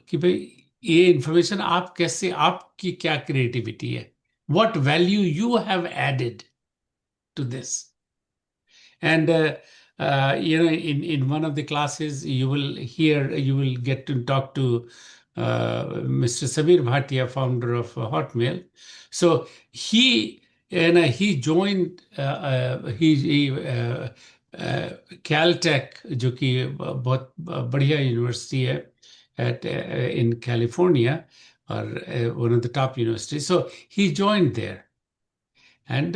कि भाई ये इंफॉर्मेशन आप कैसे, आपकी क्या क्रिएटिविटी है, what value you have added to this. And in one of the classes, you will get to talk to Mr. Sabir Bhatia, founder of Hotmail. So he joined Caltech, जो कि बहुत बढ़िया university है in California, or one of the top universities. So he joined there, and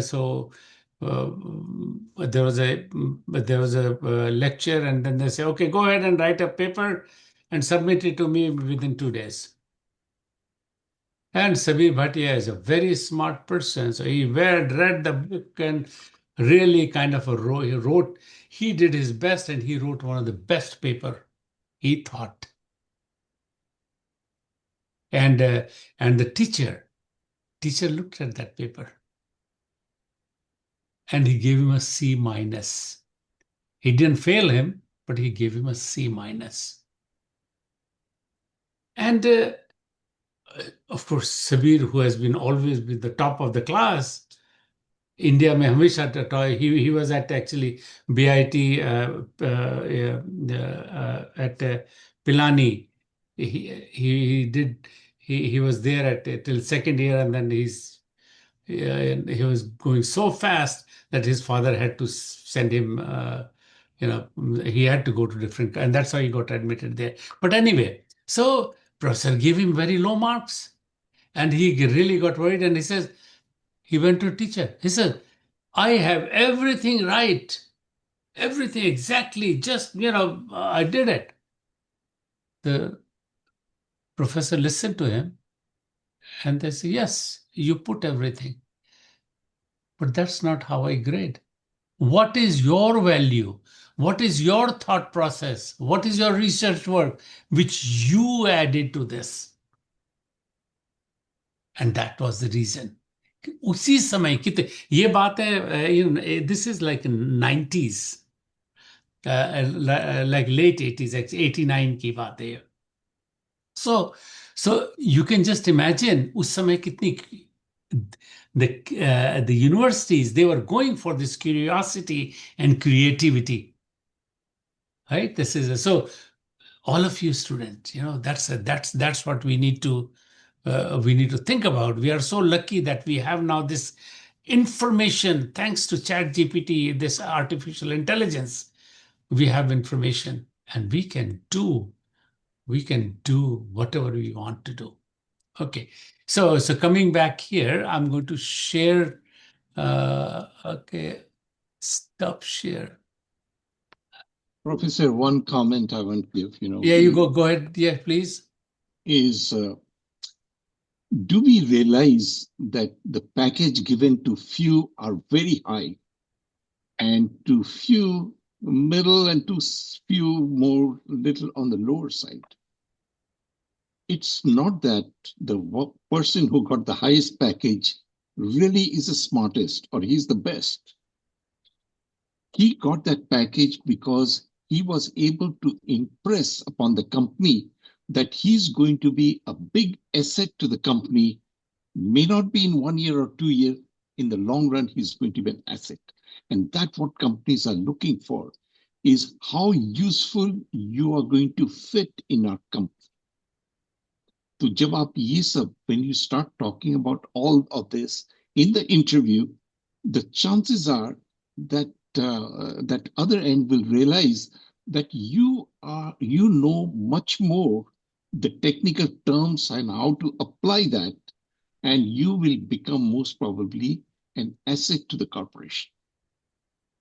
so there was a lecture, and then they say, okay, go ahead and write a paper and submit it to me within 2 days. And Sabir Bhatia is a very smart person, so he read the book and really kind of he did his best, and he wrote one of the best paper, he thought. And the teacher looked at that paper, and he gave him a C minus. He didn't fail him, but he gave him a C minus. And of course, Sabir, who has been always been the top of the class, India में हमेशा toy. He was at actually BIT at Pilani. He did he was there at till second year, and then he was going so fast that his father had to send him. He had to go to different, and that's how he got admitted there. But anyway, so professor gave him very low marks, and he really got worried, and he says he went to a teacher. He said, I have everything right, everything exactly, just, I did it. The professor listened to him and they said, yes, you put everything, but that's not how I grade. What is your value? What is your thought process? What is your research work which you added to this? And that was the reason. उसी समय कितने ये बात है this is like 90s, like late 80s, 89 की बात है. So you can just imagine उस समय कितनी the universities, they were going for this curiosity and creativity, right? So all of you students, that's what we need to think about. We are so lucky that we have now this information thanks to chat gpt, this artificial intelligence. We have information and we can do whatever we want to do. Okay, so coming back here, I'm going to share. Okay, stop share. Professor, one comment I want to give, Yeah, you go ahead. Yeah, please. Is do we realize that the package given to few are very high and to few middle and to few more little on the lower side? It's not that the person who got the highest package really is the smartest or he's the best. He got that package because he was able to impress upon the company that he's going to be a big asset to the company. May not be in 1 year or 2 years. In the long run, he's going to be an asset. And that's what companies are looking for, is how useful you are going to fit in our company. So जब आप ये सब, when you start talking about all of this in the interview, the chances are that that other end will realize that you know much more the technical terms and how to apply that, and you will become most probably an asset to the corporation.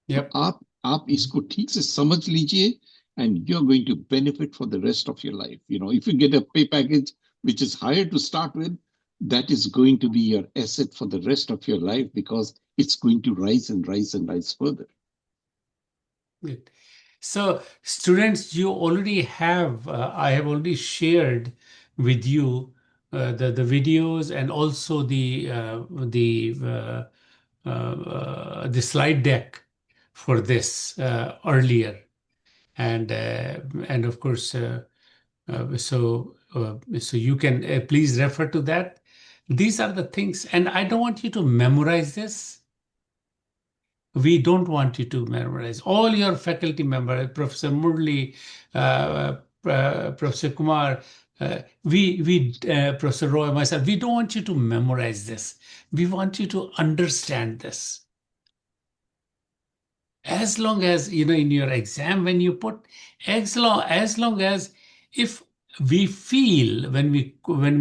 Yep. तो आप इसको ठीक से समझ लीजिए, and you're going to benefit for the rest of your life. If you get a pay package which is higher to start with, that is going to be your asset for the rest of your life because it's going to rise and rise and rise further. Good. So students, you already have, I have already shared with you the videos and also the slide deck for this earlier, and of course, so you can please refer to that. These are the things, and I don't want you to memorize this. We don't want you to memorize. All your faculty members, Professor Murli, Professor Kumar, Professor Roy, myself, we don't want you to memorize this. We want you to understand this. As long as, in your exam, when you put, as long as if we feel, when we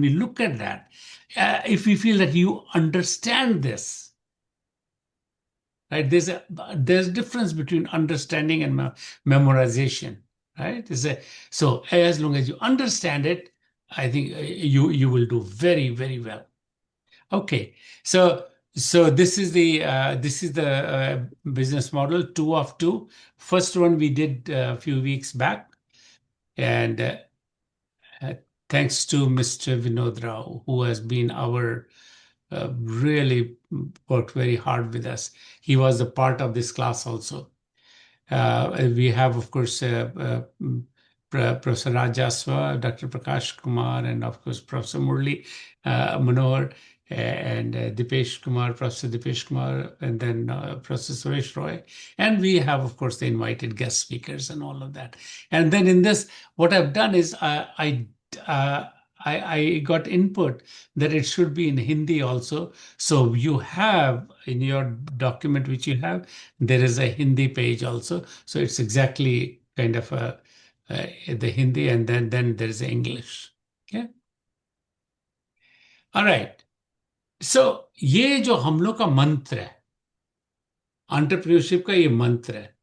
look at that, if we feel that you understand this, right? There's a difference between understanding and memorization, right? So as long as you understand it, I think you will do very, very well. Okay, so this is the business model 2 of 2. First one we did a few weeks back, and thanks to Mr. Vinod Rao, who has been really worked very hard with us. He was a part of this class also. We have, of course, Professor Rajaswa, Dr. Prakash Kumar, and of course, Professor Murli Manohar. and Dipesh Kumar, Professor Dipesh Kumar, and then Professor Suresh Roy. And we have, of course, the invited guest speakers and all of that. And then in this, what I've done is uh, I got input that it should be in Hindi also. So you have in your document, which you have, there is a Hindi page also. So it's exactly kind of the Hindi, and then there is English. Okay. All right. सो ये जो हम लोग का मंत्र है, entrepreneurship का ये मंत्र है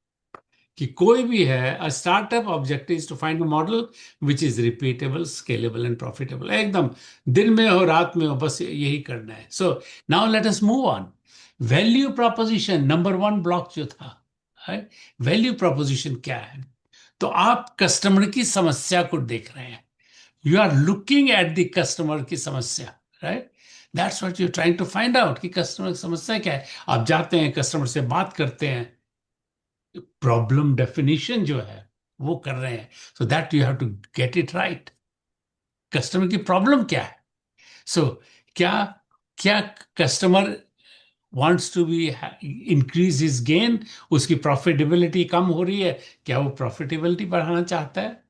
कि कोई भी है, a startup objective is to find a model which is repeatable, scalable and profitable. एकदम दिन में हो रात में हो, बस यही करना है। So now let us move on. Value proposition number one block जो था, वैल्यू प्रोपोजिशन क्या है? तो आप कस्टमर की समस्या को देख रहे हैं, you are looking at the customer की समस्या, right? That's what you trying to find out कि कस्टमर की समस्या क्या है। आप जाते हैं, कस्टमर से बात करते हैं, प्रॉब्लम डेफिनेशन जो है वो कर रहे हैं। So that you have to get it right. Customer की प्रॉब्लम क्या है? सो क्या क्या customer wants to be increase his gain, उसकी प्रॉफिटेबिलिटी कम हो रही है, क्या वो प्रॉफिटेबिलिटी बढ़ाना चाहता है?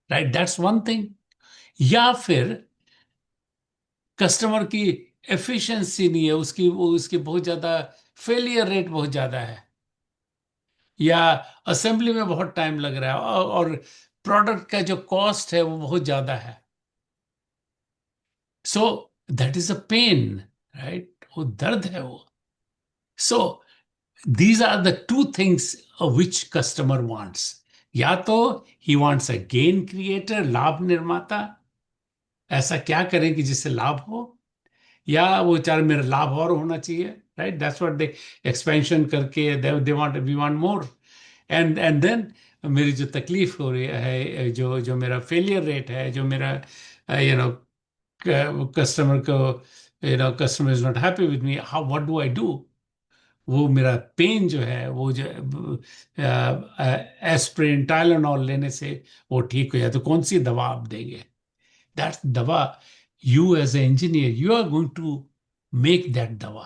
Right, that's one thing. या फिर कस्टमर की एफिशिएंसी नहीं है, उसकी बहुत ज्यादा फेलियर रेट बहुत ज्यादा है, या असेंबली में बहुत टाइम लग रहा है, और प्रोडक्ट का जो कॉस्ट है वो बहुत ज्यादा है। So that is a pain, right? वो दर्द है वो। So these are the two things which customer wants. या तो he wants a gain creator, लाभ निर्माता, ऐसा क्या करें कि जिससे लाभ हो, या वो चार मेरा लाभ और होना चाहिए, right? That's what they expansion करके they want, we want more. And then मेरी जो तकलीफ हो रही है, जो जो मेरा फेलियर रेट है, जो मेरा यू नो कस्टमर को, customer is not happy with me, how what do I do? वो मेरा पेन जो है, वो जो एस्प्रिन टाइलेनॉल लेने से वो ठीक हो जाए, तो कौन सी दवा आप देंगे? दैट्स दवा, you as an engineer, you are going to make that dawa,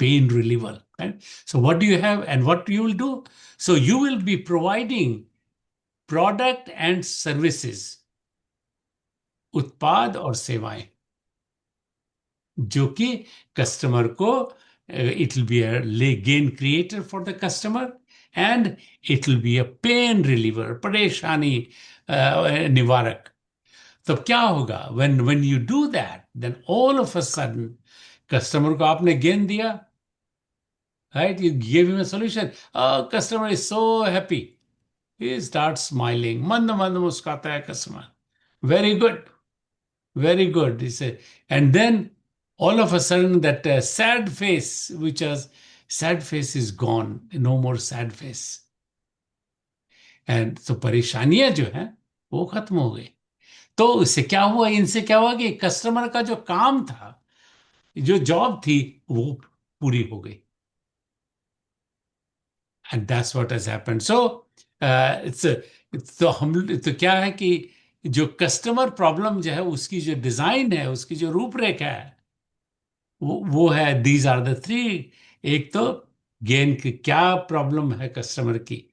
pain reliever, right? So what do you have and what you will do? So you will be providing product and services, उत्पाद और सेवाएं, जो कि customer को, it will be a gain creator for the customer, and it will be a pain reliever, परेशानी निवारक। तब क्या होगा? when you do that, then all of a sudden customer को आपने गेन दिया, right? You gave him a solution. Oh, customer is so happy. He starts smiling. मंद मंद मुस्काता है customer. Very good, very good. He said, and then all of a sudden that sad face, which was sad face, is gone. No more sad face. And so परेशानियां जो हैं वो खत्म हो गई। तो इससे क्या हुआ? इनसे क्या हुआ कि कस्टमर का जो काम था, जो जॉब थी, वो पूरी हो गई। And that's what has happened. So it's तो हम तो क्या है कि जो कस्टमर प्रॉब्लम जो है, उसकी जो डिजाइन है, उसकी जो रूपरेखा है, वो है, दीज आर द थ्री। एक तो गेन की क्या प्रॉब्लम है कस्टमर की,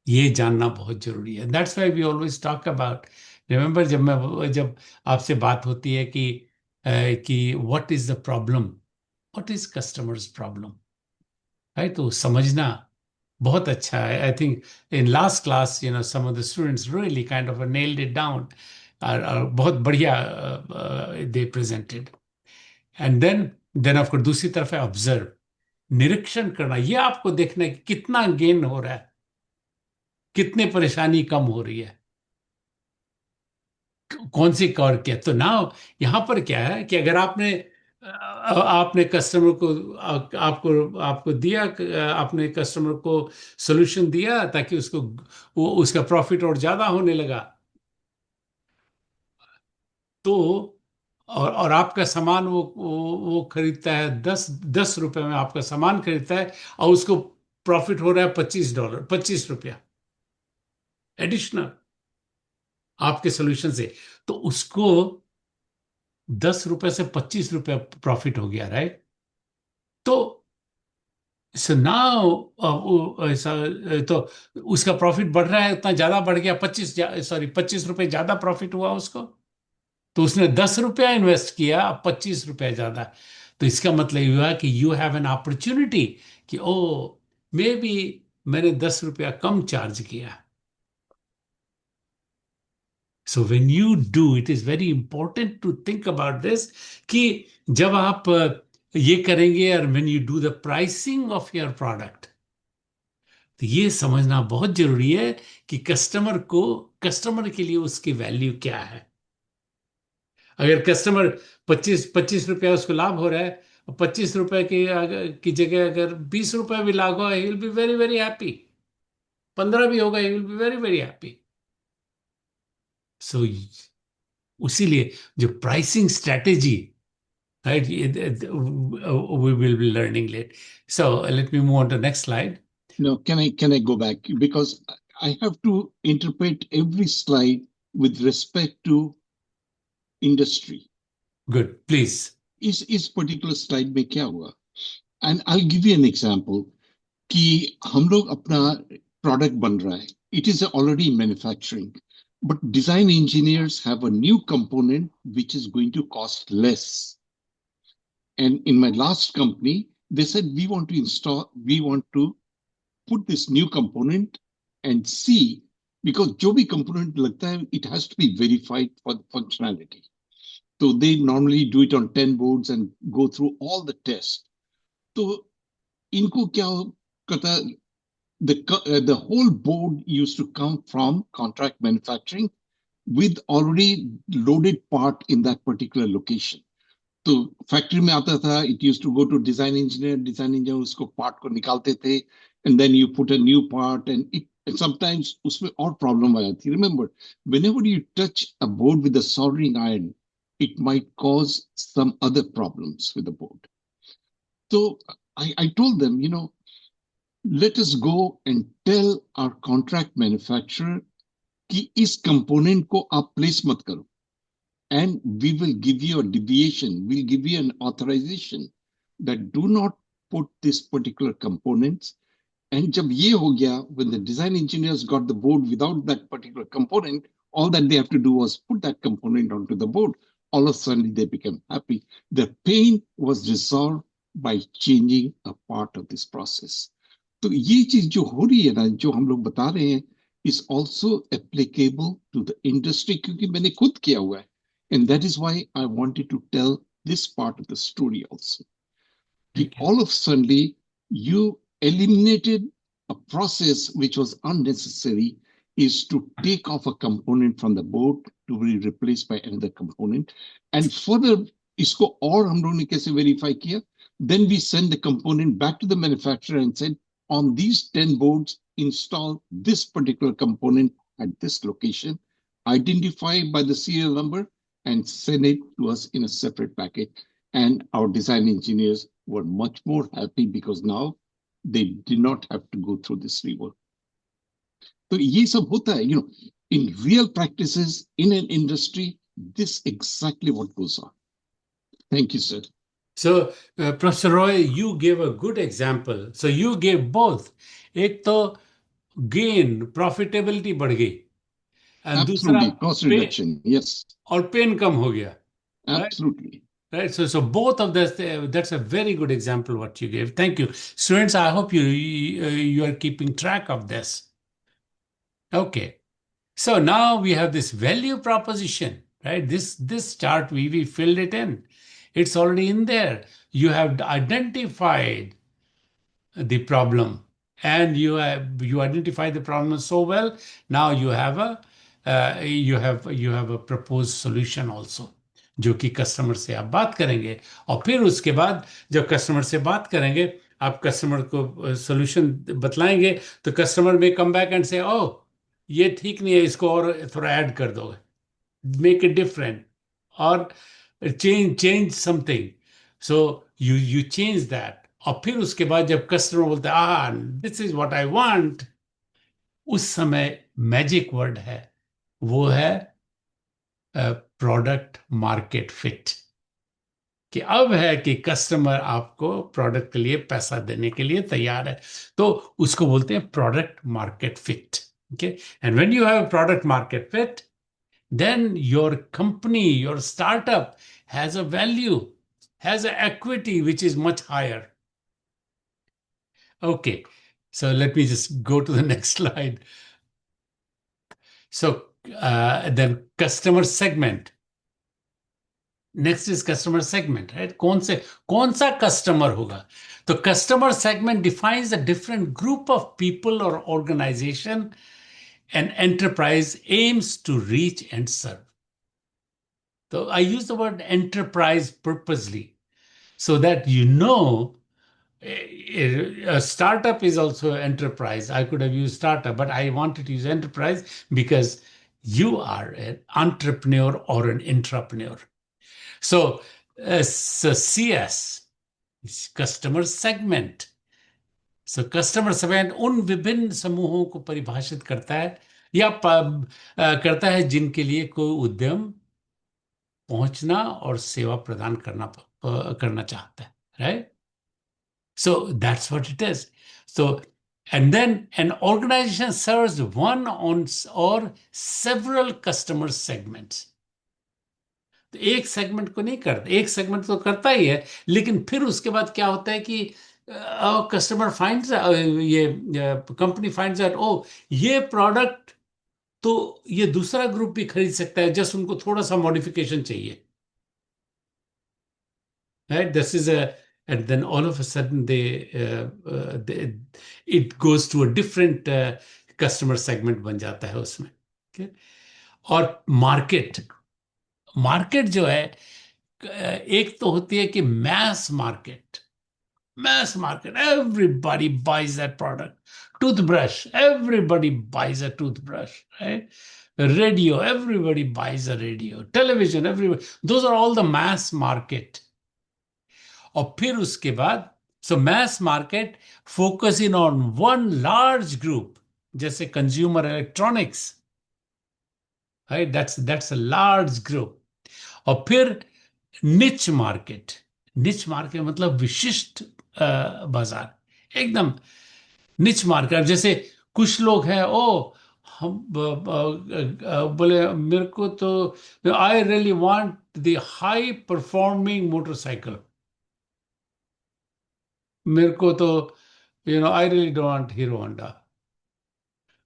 ये जानना बहुत जरूरी है। That's why we always talk about, remember, जब आपसे बात होती है कि what is the problem, what is customers problem, है तो समझना बहुत अच्छा है। I think in last class, some of the students really kind of nailed it down, और बहुत बढ़िया they presented. And then of course दूसरी तरफ है ऑब्जर्व, निरीक्षण करना, ये आपको देखना है कि कितना गेन हो रहा है, कितने परेशानी कम हो रही है, कौन सी कवर किया। तो ना यहां पर क्या है कि अगर आपने कस्टमर को, आपको आपको दिया, आपने कस्टमर को सोल्यूशन दिया ताकि उसका प्रॉफिट और ज्यादा होने लगा, तो और आपका सामान वो खरीदता है, 10 रुपए में आपका सामान खरीदता है, और उसको प्रॉफिट हो रहा है $25, ₹25 एडिशनल आपके सोल्यूशन से। तो उसको ₹10 से ₹25 प्रॉफिट हो गया, राइट? तो सो नाउ ऐसा, तो उसका प्रॉफिट बढ़ रहा है, उतना ज्यादा बढ़ गया, 25 ज्यादा प्रॉफिट हुआ उसको। तो उसने ₹10 इन्वेस्ट किया, अब ₹25 ज्यादा। तो इसका मतलब ये हुआ कि यू हैव एन अपॉर्चुनिटी कि ओ, मे बी मैंने ₹10 कम चार्ज किया। So when you do, it is very important to think about this, कि जब आप ये करेंगे, और when you do the pricing of your product, तो ये समझना बहुत जरूरी है कि कस्टमर के लिए उसकी वैल्यू क्या है। अगर कस्टमर पच्चीस पच्चीस रुपया उसको लाभ हो रहा है, और ₹25 की जगह अगर ₹20 भी लाभ हो, he will be very very happy. 15 भी होगा, he will be very very happy. So उसीलिए जो pricing strategy, right, we will be learning late. So let me move on to next slide. No, can I go back? Because I have to interpret every slide with respect to industry. Good, please. इस particular slide में क्या हुआ? And I'll give you an example कि हम लोग अपना product बन रहा है. It is already in manufacturing, but design engineers have a new component which is going to cost less. And in my last company, they said we want to put this new component and see, because जो भी component लगता है, it has to be verified for the functionality. So they normally do it on 10 boards and go through all the tests. So इनको क्या करता, the whole board used to come from contract manufacturing with already loaded part in that particular location. तो factory में आता था, it use to go to design engineer उसको part को निकालते थे, and then you put a new part, and it sometimes उसमें और प्रॉब्लम आ जाती है। Remember, whenever you touch a board with a soldering iron, it might cause some other problems with the board. So I told them, let us go and tell our contract manufacturer कि इस component को आप place मत करो, and we will give you a deviation, we'll give you an authorization that do not put this particular components. And जब ये हो गया, when the design engineers got the board without that particular component, all that they have to do was put that component onto the board. All of a sudden they became happy. The pain was resolved by changing a part of this process. तो ये चीज जो हो रही है ना, जो हम लोग बता रहे हैं, is also applicable to the industry, क्योंकि मैंने खुद किया हुआ है. And that is why I wanted to tell this part of the story also. All of a sudden, you eliminated a process which was unnecessary, is to take off a component from the board to be replaced by another component. And further, इसको और हम लोगों ने कैसे verify किया? Then we send the component back to the manufacturer and said, on these 10 boards, install this particular component at this location, identify by the serial number, and send it to us in a separate packet. And our design engineers were much more happy because now they did not have to go through this rework. So ये सब होता है, in real practices in an industry, this exactly what goes on. Thank you, sir. So, Professor Roy, you gave a good example. So you gave both. एक तो gain, profitability बढ़ गई, and दूसरा Absolutely. Cost पे reduction. Yes. और pain कम हो गया, right? Absolutely. Right. So both of this, that's a very good example what you gave. Thank you. Students, I hope you are keeping track of this. Okay. So now we have this value proposition, right? This chart, we filled it in. It's already in there. You have identified the problem, and you identify the problem so well. Now you have a proposed solution also, जो कि customer से आप बात करेंगे, और फिर उसके बाद जब कस्टमर से बात करेंगे, आप कस्टमर को सॉल्यूशन बतलाएंगे, तो कस्टमर में कम बैक एंड से, ओ ये ठीक नहीं है, इसको और थोड़ा ऐड कर दो, make it different, or change something. So you change that, और फिर उसके बाद जब कस्टमर बोलते हैं this is what I want, उस समय मैजिक वर्ड है, वो है प्रोडक्ट मार्केट फिट, कि अब है कि कस्टमर आपको प्रोडक्ट के लिए पैसा देने के लिए तैयार है, तो उसको बोलते हैं product market fit. Okay, and when you have product market fit, then your company, your startup has a value, has an equity which is much higher. Okay, so let me just go to the next slide. So then customer segment. Next is customer segment, right? कौन सा customer होगा? तो customer segment defines a different group of people or organization an enterprise aims to reach and serve. So I use the word enterprise purposely so that you know a startup is also enterprise. I could have used startup, but I wanted to use enterprise because you are an entrepreneur or an intrapreneur. So, CS is customer segment. So customer segment उन विभिन्न समूहों को परिभाषित करता है या करता है जिनके लिए कोई उद्यम पहुंचना और सेवा प्रदान करना चाहता है, right? So that's what it is. So, and then an organization serves one on or several customer segments. तो एक सेगमेंट को नहीं करता, एक सेगमेंट तो करता ही है, लेकिन फिर उसके बाद क्या होता है कि कस्टमर फाइंड्स, ये कंपनी फाइंड्स दैट ओ ये प्रोडक्ट तो ये दूसरा ग्रुप भी खरीद सकता है, जस्ट उनको थोड़ा सा मॉडिफिकेशन चाहिए, right? This is a, and then all of a sudden it goes to a different customer segment बन जाता है उसमें. Okay? और मार्केट जो है, एक तो होती है कि mass market, everybody buys that product. Toothbrush, everybody buys a toothbrush, right? Radio, everybody buys a radio. Television, everybody, those are all the mass market. और फिर उसके बाद so mass market focus in on one large group, जैसे consumer electronics, right, that's a large group. और फिर निच market मतलब विशिष्ट बाजार, एकदम निच मार्केट. जैसे कुछ लोग हैं, ओ हम बोले मेरे को तो I really want the high performing motorcycle, मेरे को तो I really don't want Hero Honda.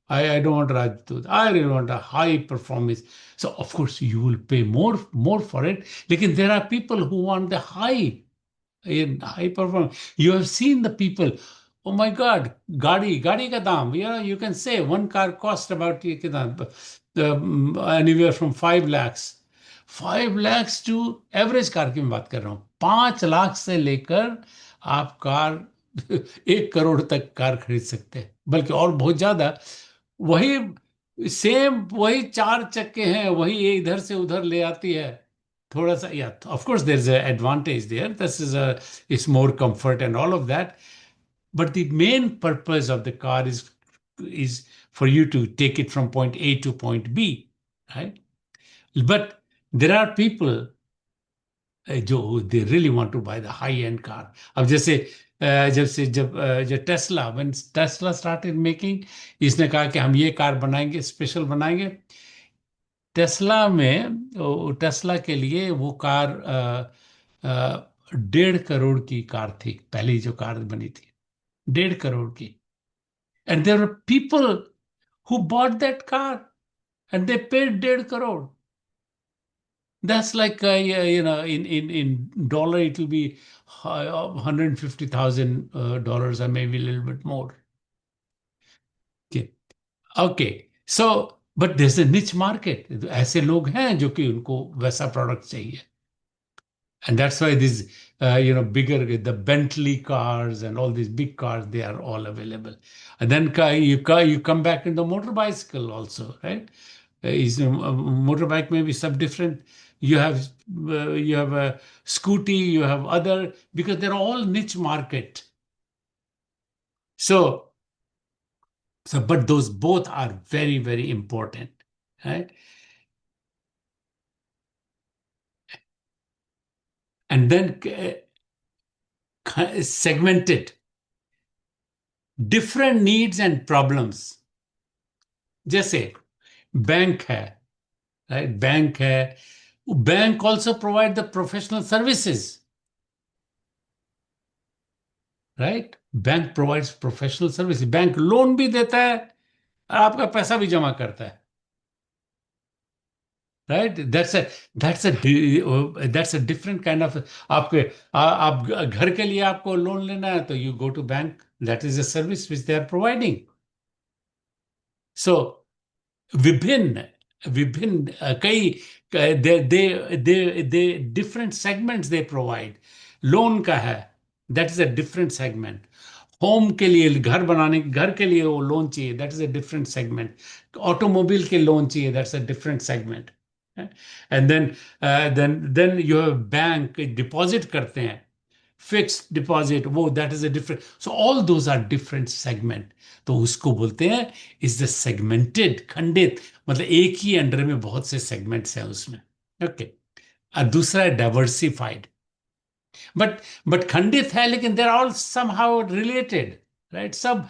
I don't want Rajdoot. I really want a high performance. So of course you will pay more for it. Lekin there are people who want the high performance. You have seen the people. Oh my God, gadi ka daam. You can say one car cost about anywhere from 5 lakhs. 5 lakhs to average car की मैं बात कर रहा हूँ. 5 लाख से लेकर आप car 1 crore तक कार खरीद सकते हैं, बल्कि और बहुत ज्यादा. वही 4 चक्के हैं, वही ये इधर से उधर ले आती है. थोड़ा सा, या of course there is a advantage there, this is a it's more comfort and all of that, but the main purpose of the car is for you to take it from point A to point B, right? But there are people जो they really want to buy the high end car. अब जैसे जब Tesla, when Tesla started making, इसने कहा कि हम ये car बनाएंगे, स्पेशल बनाएंगे. टेस्ला के लिए वो कार 1.5 करोड़ की कार थी, पहली जो कार बनी थी, 1.5 करोड़ की. And there are people who bought that car and they paid 1.5 crore. That's like, in dollar, it will be $150,000 or maybe a little bit more. Okay. Okay. So, but there's a niche market. ऐसे लोग हैं जो कि उनको वैसा product चाहिए. And that's why these, bigger, the Bentley cars and all these big cars, they are all available. And then you come back in the motorbicycle also, right? Is motorbike maybe sub different. You have a scooty, you have other, because they're all niche market. So but those both are very, very important, right? and then segmented different needs and problems. जैसे bank है, right? Bank है, bank also provide the professional services, right? Bank provides professional services. Bank loan भी देता है और आपका पैसा भी जमा करता है, right? That's a different kind of आपके आप घर के लिए आपको लोन लेना है तो you go to bank. That is a service which they are providing. So विभिन्न विभिन्न कई they different segments they provide. Loan का है, that is a different segment. Home के लिए, घर बनाने, घर के लिए वो लोन चाहिए, that is a different segment. Automobile के लोन चाहिए, that's a different segment. And then you have bank deposit करते हैं, फिक्स्ड डिपॉजिट, वो that is a different. So all those are different segment. तो उसको बोलते हैं इज द सेगमेंटेड, खंडित, मतलब एक ही अंडर में बहुत से सेगमेंट्स हैं उसमें. ओके. और दूसरा है डाइवर्सिफाइड. बट खंडित है लेकिन they are all somehow related, right? सब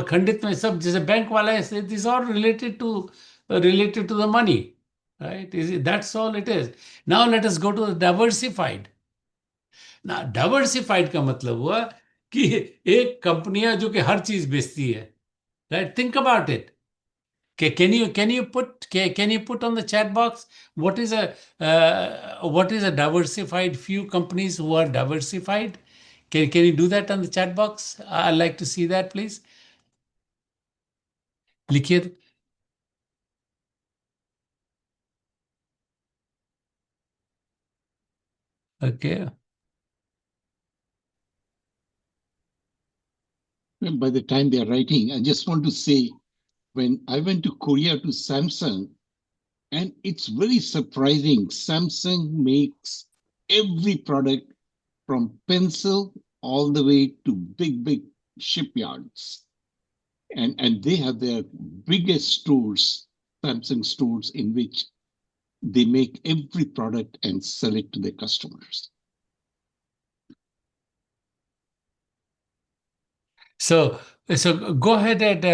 खंडित में सब, जैसे बैंक वाला है, this are related to the money, right? That's all it is. Now let us go to the diversified. ना, डाइवर्सिफाइड का मतलब हुआ कि एक कंपनियां जो कि हर चीज बेचती है, right? Think about it. Can you put on the chat box what is a diversified, few companies who are diversified? Can you do that on the chat box? I'd like to see that, please. लिखिए. Okay. By the time they are writing, I just want to say, when I went to Korea to Samsung, and it's very surprising, Samsung makes every product from pencil all the way to big shipyards. And they have their biggest stores, Samsung stores, in which they make every product and sell it to their customers. So go ahead and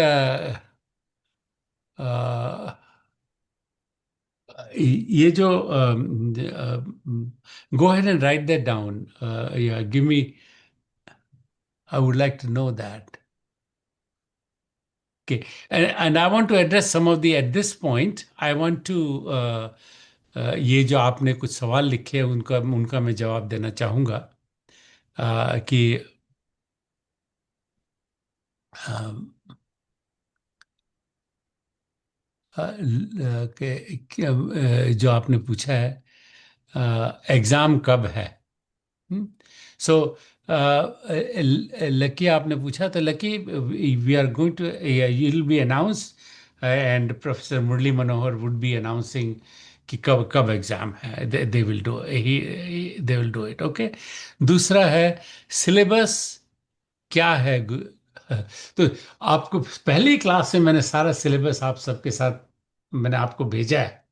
ये जो go ahead and write that down. Yeah, give me. I would like to know that. Okay, and I want to address some of the, at this point, I want to ये जो आपने कुछ सवाल लिखे हैं उनका उनका मैं जवाब देना चाहूँगा. कि जो आपने पूछा है एग्ज़ाम कब है. सो लकी आपने पूछा, तो lucky we are going to, you will be announce, and professor Murli Manohar would be announcing कि कब कब एग्जाम है. They will do they will do it. Okay. दूसरा है सिलेबस क्या है. तो आपको पहली क्लास में मैंने सारा सिलेबस आप सबके साथ मैंने आपको भेजा है.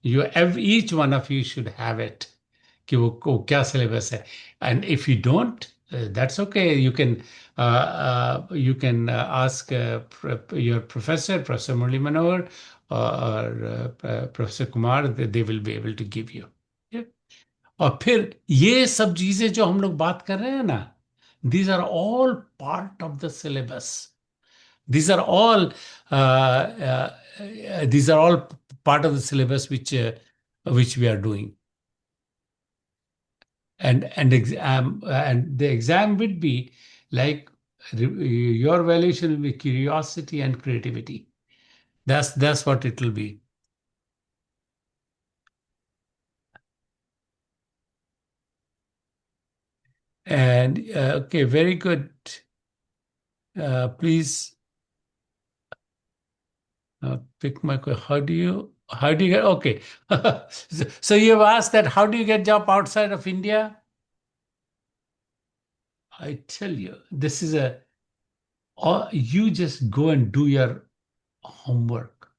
Each one of you should have it, कि वो क्या सिलेबस है. And if you don't, that's okay. You can ask your professor Murli Manohar और professor Kumar. They will be able to give you. और फिर ये सब चीजें जो हम लोग बात कर रहे हैं ना, these are all part of the syllabus. These are all these are all part of the syllabus which we are doing. And the exam would be like your evaluation will be curiosity and creativity. That's what it will be. And okay, very good. Please pick my question. How do you get, okay. So you've asked that how do you get job outside of India? I tell you, this is you just go and do your homework.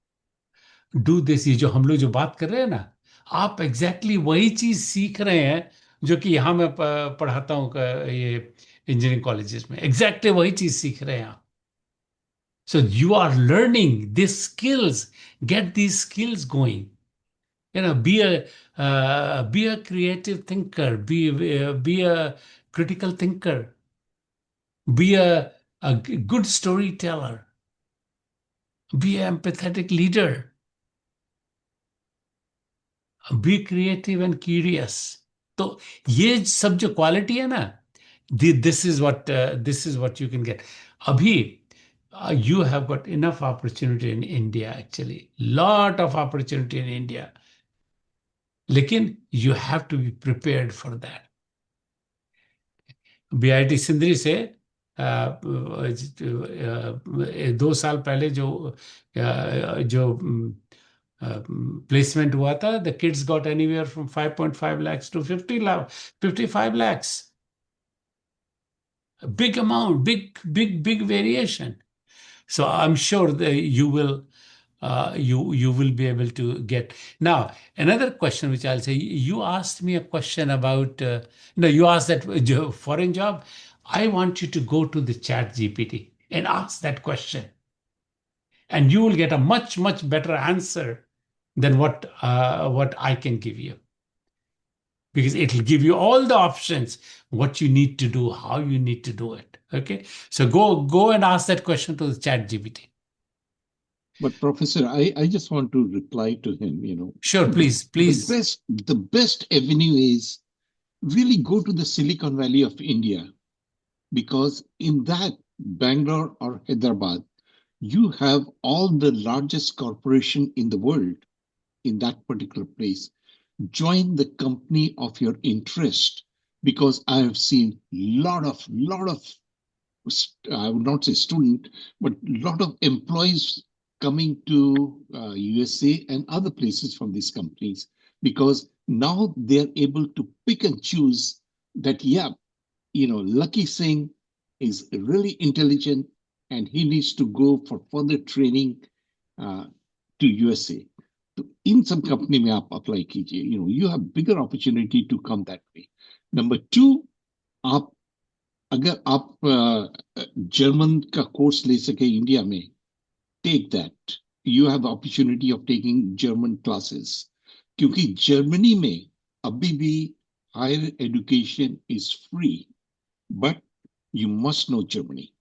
Do this. ये जो हम लोग जो बात कर रहे हैं ना, आप exactly वही चीज सीख रहे हैं जो कि यहाँ मैं पढ़ाता हूँ ये इंजीनियरिंग कॉलेजेस में, एग्जैक्टली वही चीज सीख रहे हैं आप. So you are learning these skills. Get these skills going. Be a creative thinker. Be a critical thinker. Be a good storyteller. Be an empathetic leader. Be creative and curious. तो ये सब जो क्वालिटी है ना, this is what you can get. अभी you have got enough opportunity in India, actually. Lot of opportunity in India. लेकिन you have to be prepared for that. BIT Sindri से 2 साल पहले जो प्लेसमेंट हुआ था, the kids got anywhere from 5.5 lakhs to 55 lakhs. A big amount, big variation. So I'm sure that you will be able to get. Now, another question which I'll say, you asked me a question about, no, you asked that foreign job. I want you to go to the chat GPT and ask that question. And you will get a much better answer than what I can give you. Because it will give you all the options, what you need to do, how you need to do it. Okay. So go and ask that question to the chat GPT. But Professor, I just want to reply to him, Sure, please. The best avenue is really go to the Silicon Valley of India, because in that Bangalore or Hyderabad, you have all the largest corporation in the world in that particular place. Join the company of your interest, because I have seen lot of I would not say student, but lot of employees coming to USA and other places from these companies, because now they're able to pick and choose that, yeah, Lucky Singh is really intelligent and he needs to go for further training to USA. So in some company में आप apply कीजिए, you have bigger opportunity to come that way. Number two, अगर आप German का course ले सके India में, take that. You have the opportunity of taking German classes. क्योंकि जर्मनी में अभी भी higher education is free, but you must know Germany.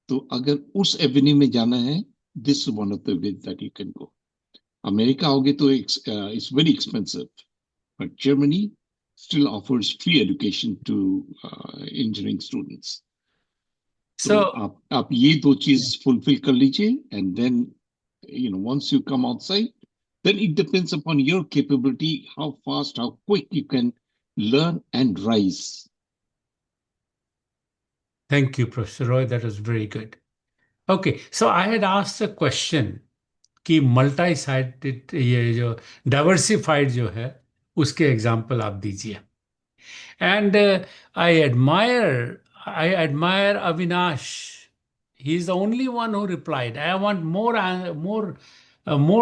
तो अगर उस एवेन्यू में जाना है, this is one of the ways that you can go. America आओगे तो it's very expensive, but Germany still offers free education to engineering students. So आप ये दो चीज fulfill कर लीजिए, and then once you come outside, then it depends upon your capability, how fast, how quick you can learn and rise. Thank you, Professor Roy. That was very good. Okay, so I had asked a question कि multi sided, ये जो diversified जो है, उसके example आप दीजिए. And I admire Avinash. He's the only one who replied. I want more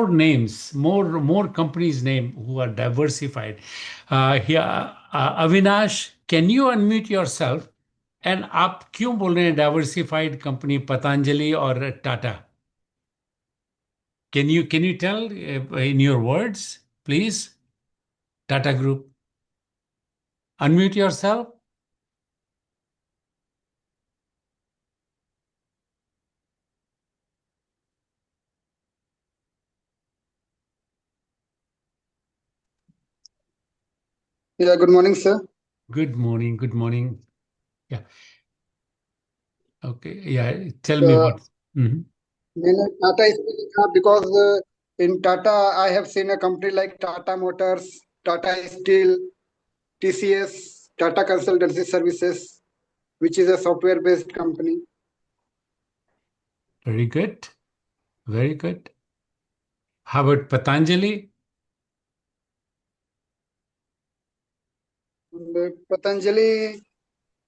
names, more companies' name who are diversified. Avinash, can you unmute yourself? And आप क्यों बोल रहे हैं डाइवर्सिफाइड कंपनी पतंजलि और Tata? Can you tell in your words, please? Tata Group. Unmute yourself. Yeah, good morning, sir. Good morning. Good morning. Yeah. Okay. Yeah. Tell me what. मैंने टाटा इसलिए लिखा because in Tata I have seen a company like Tata Motors, Tata Steel, TCS, Tata Consultancy Services, which is a software-based company. Very good. Very good. How about Patanjali? Patanjali,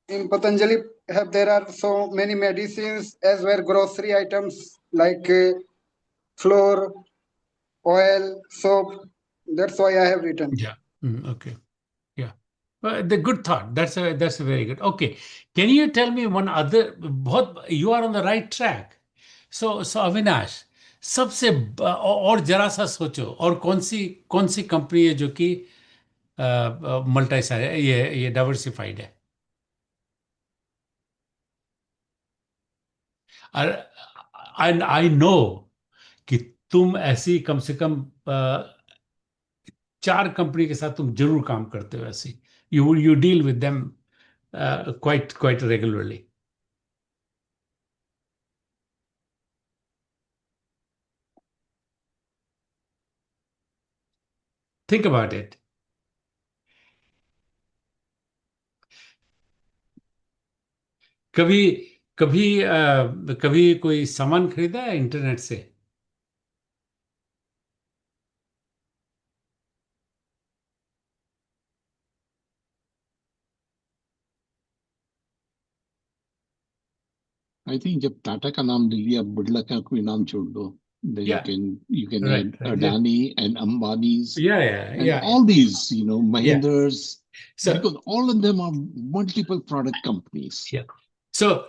in Patanjali there are so many medicines as well grocery items like flour, oil, soap. That's why I have written. Yeah. Okay. Yeah. The good thought. That's a very good. Okay. Can you tell me one other? You are on the right track. So Avinash, सबसे और जरा सा सोचो और कौन सी company है जो कि मल्टी ये डाइवर्सिफाइड है और आई नो कि तुम ऐसी कम से कम 4 कंपनी के साथ तुम जरूर काम करते हो ऐसी you deal with them quite regularly think about it कभी कभी कोई सामान खरीदा है इंटरनेट से I think जब टाटा का नाम ले लिया बिरला का कोई नाम छोड़ दो then या you can right add Adani and Ambani's या and या all these, या Mahindras, so because all of them are multiple product companies. yeah so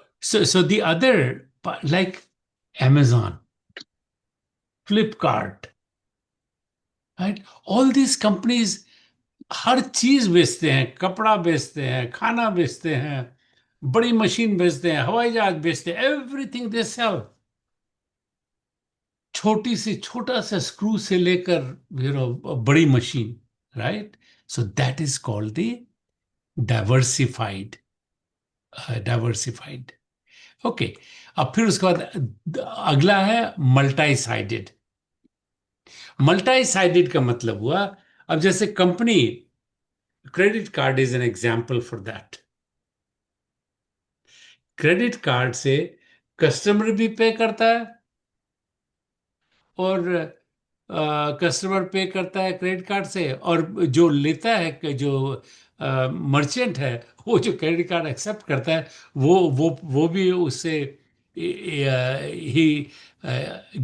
the other like Amazon, Flipkart, right, all these companies हर चीज बेचते हैं कपड़ा बेचते हैं खाना बेचते हैं बड़ी मशीन बेचते हैं हवाई जहाज बेचते हैं एवरीथिंग दे सेल छोटा सा स्क्रू से लेकर बड़ी machine right so that is called the diversified diversified okay अब फिर उसके बाद अगला है मल्टी साइडेड मल्टी साइडेड का मतलब हुआ अब जैसे company credit card is an example for that credit card से कस्टमर भी पे करता है और कस्टमर पे करता है क्रेडिट कार्ड से और जो लेता है जो मर्चेंट है वो जो क्रेडिट कार्ड एक्सेप्ट करता है वो भी उससे ही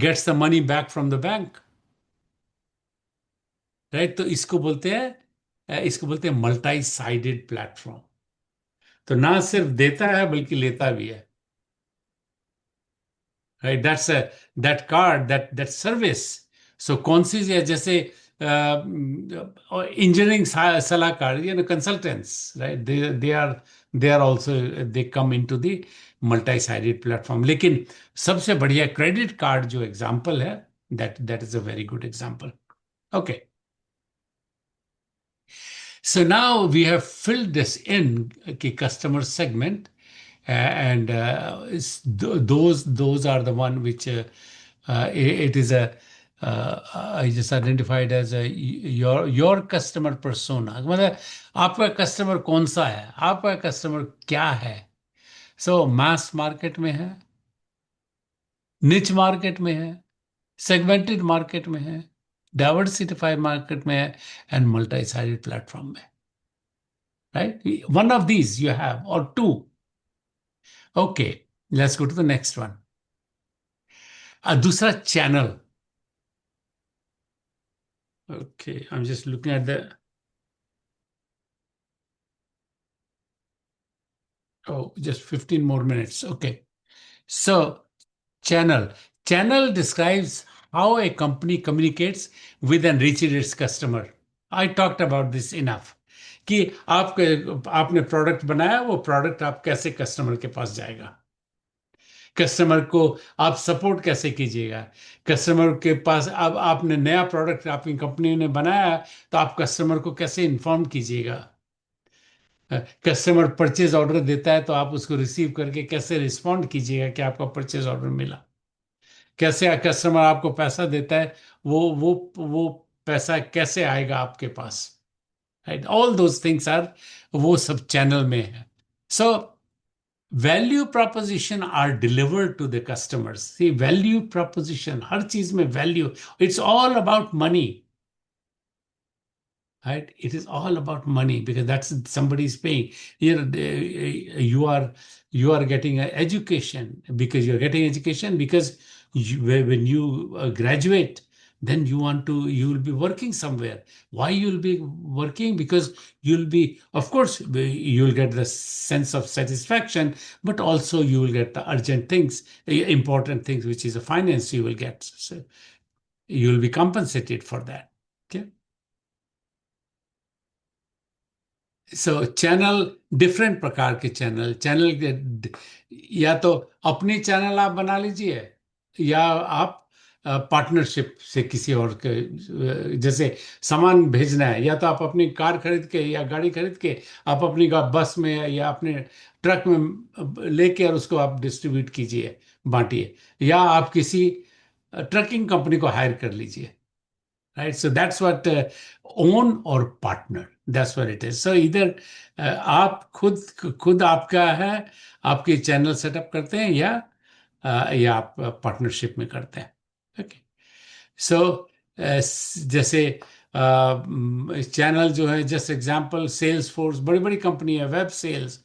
gets the money back from the bank right तो इसको बोलते हैं मल्टी साइडेड प्लेटफॉर्म तो ना सिर्फ देता है बल्कि लेता भी है right that card that service so कौन सी जैसे इंजीनियरिंग सलाहकार consultants right they are also they come into the multi sided platform लेकिन सबसे बढ़िया क्रेडिट कार्ड जो एग्जांपल है that is a very good example okay so now we have filled this in ki customer segment and those are the one which it is a I just identified as your customer persona मतलब आपका customer कौन सा है आपका customer क्या है सो mass market में है निच मार्केट में है सेगमेंटेड मार्केट में है डाइवर्सिफाइड मार्केट में है एंड मल्टी साइडेड प्लेटफॉर्म में right one of these you have और two okay let's go to the next one दूसरा channel okay I'm just looking at the just 15 more minutes okay so channel describes how a company communicates with and reaches its customer I talked about this enough कि आपने product बनाया वो product आप कैसे customer के पास जाएगा customer को आप सपोर्ट कैसे कीजिएगा कस्टमर के पास अब आपने नया प्रोडक्ट आपकी कंपनी ने बनाया तो आप कस्टमर को कैसे इन्फॉर्म कीजिएगा कस्टमर परचेज ऑर्डर देता है तो आप उसको रिसीव करके कैसे रिस्पॉन्ड कीजिएगा कि आपका परचेज ऑर्डर मिला कैसे कस्टमर आपको पैसा देता है वो पैसा कैसे आएगा आपके पास right all those things are वो सब चैनल में है so value proposition are delivered to the customers see value proposition हर चीज में value it's all about money right it is all about money because that's somebody is paying here you are getting an education because you're getting education because when you graduate then you will be working somewhere. Why you'll be working? Because you'll be, of course, you'll get the sense of satisfaction, but also you will get the urgent things, important things, which is a finance you will get. So you will be compensated for that. Okay. So channel different प्रकार के channel या तो अपनी channel आप बना लीजिए, या आप पार्टनरशिप से किसी और के, जैसे सामान भेजना है, या तो आप अपनी कार खरीद के या गाड़ी खरीद के आप अपनी बस में या अपने ट्रक में लेके और उसको आप डिस्ट्रीब्यूट कीजिए, बांटिए, या आप किसी ट्रकिंग कंपनी को हायर कर लीजिए. Right, so that's what own or partner, that's what it is. So either आप खुद आपका है, आपके चैनल सेटअप करते हैं, या आप पार्टनरशिप में करते हैं. ओके. सो जैसे चैनल जो है, जस्ट एग्जांपल सेल्स फोर्स, बड़ी बड़ी कंपनी है, वेब सेल्स,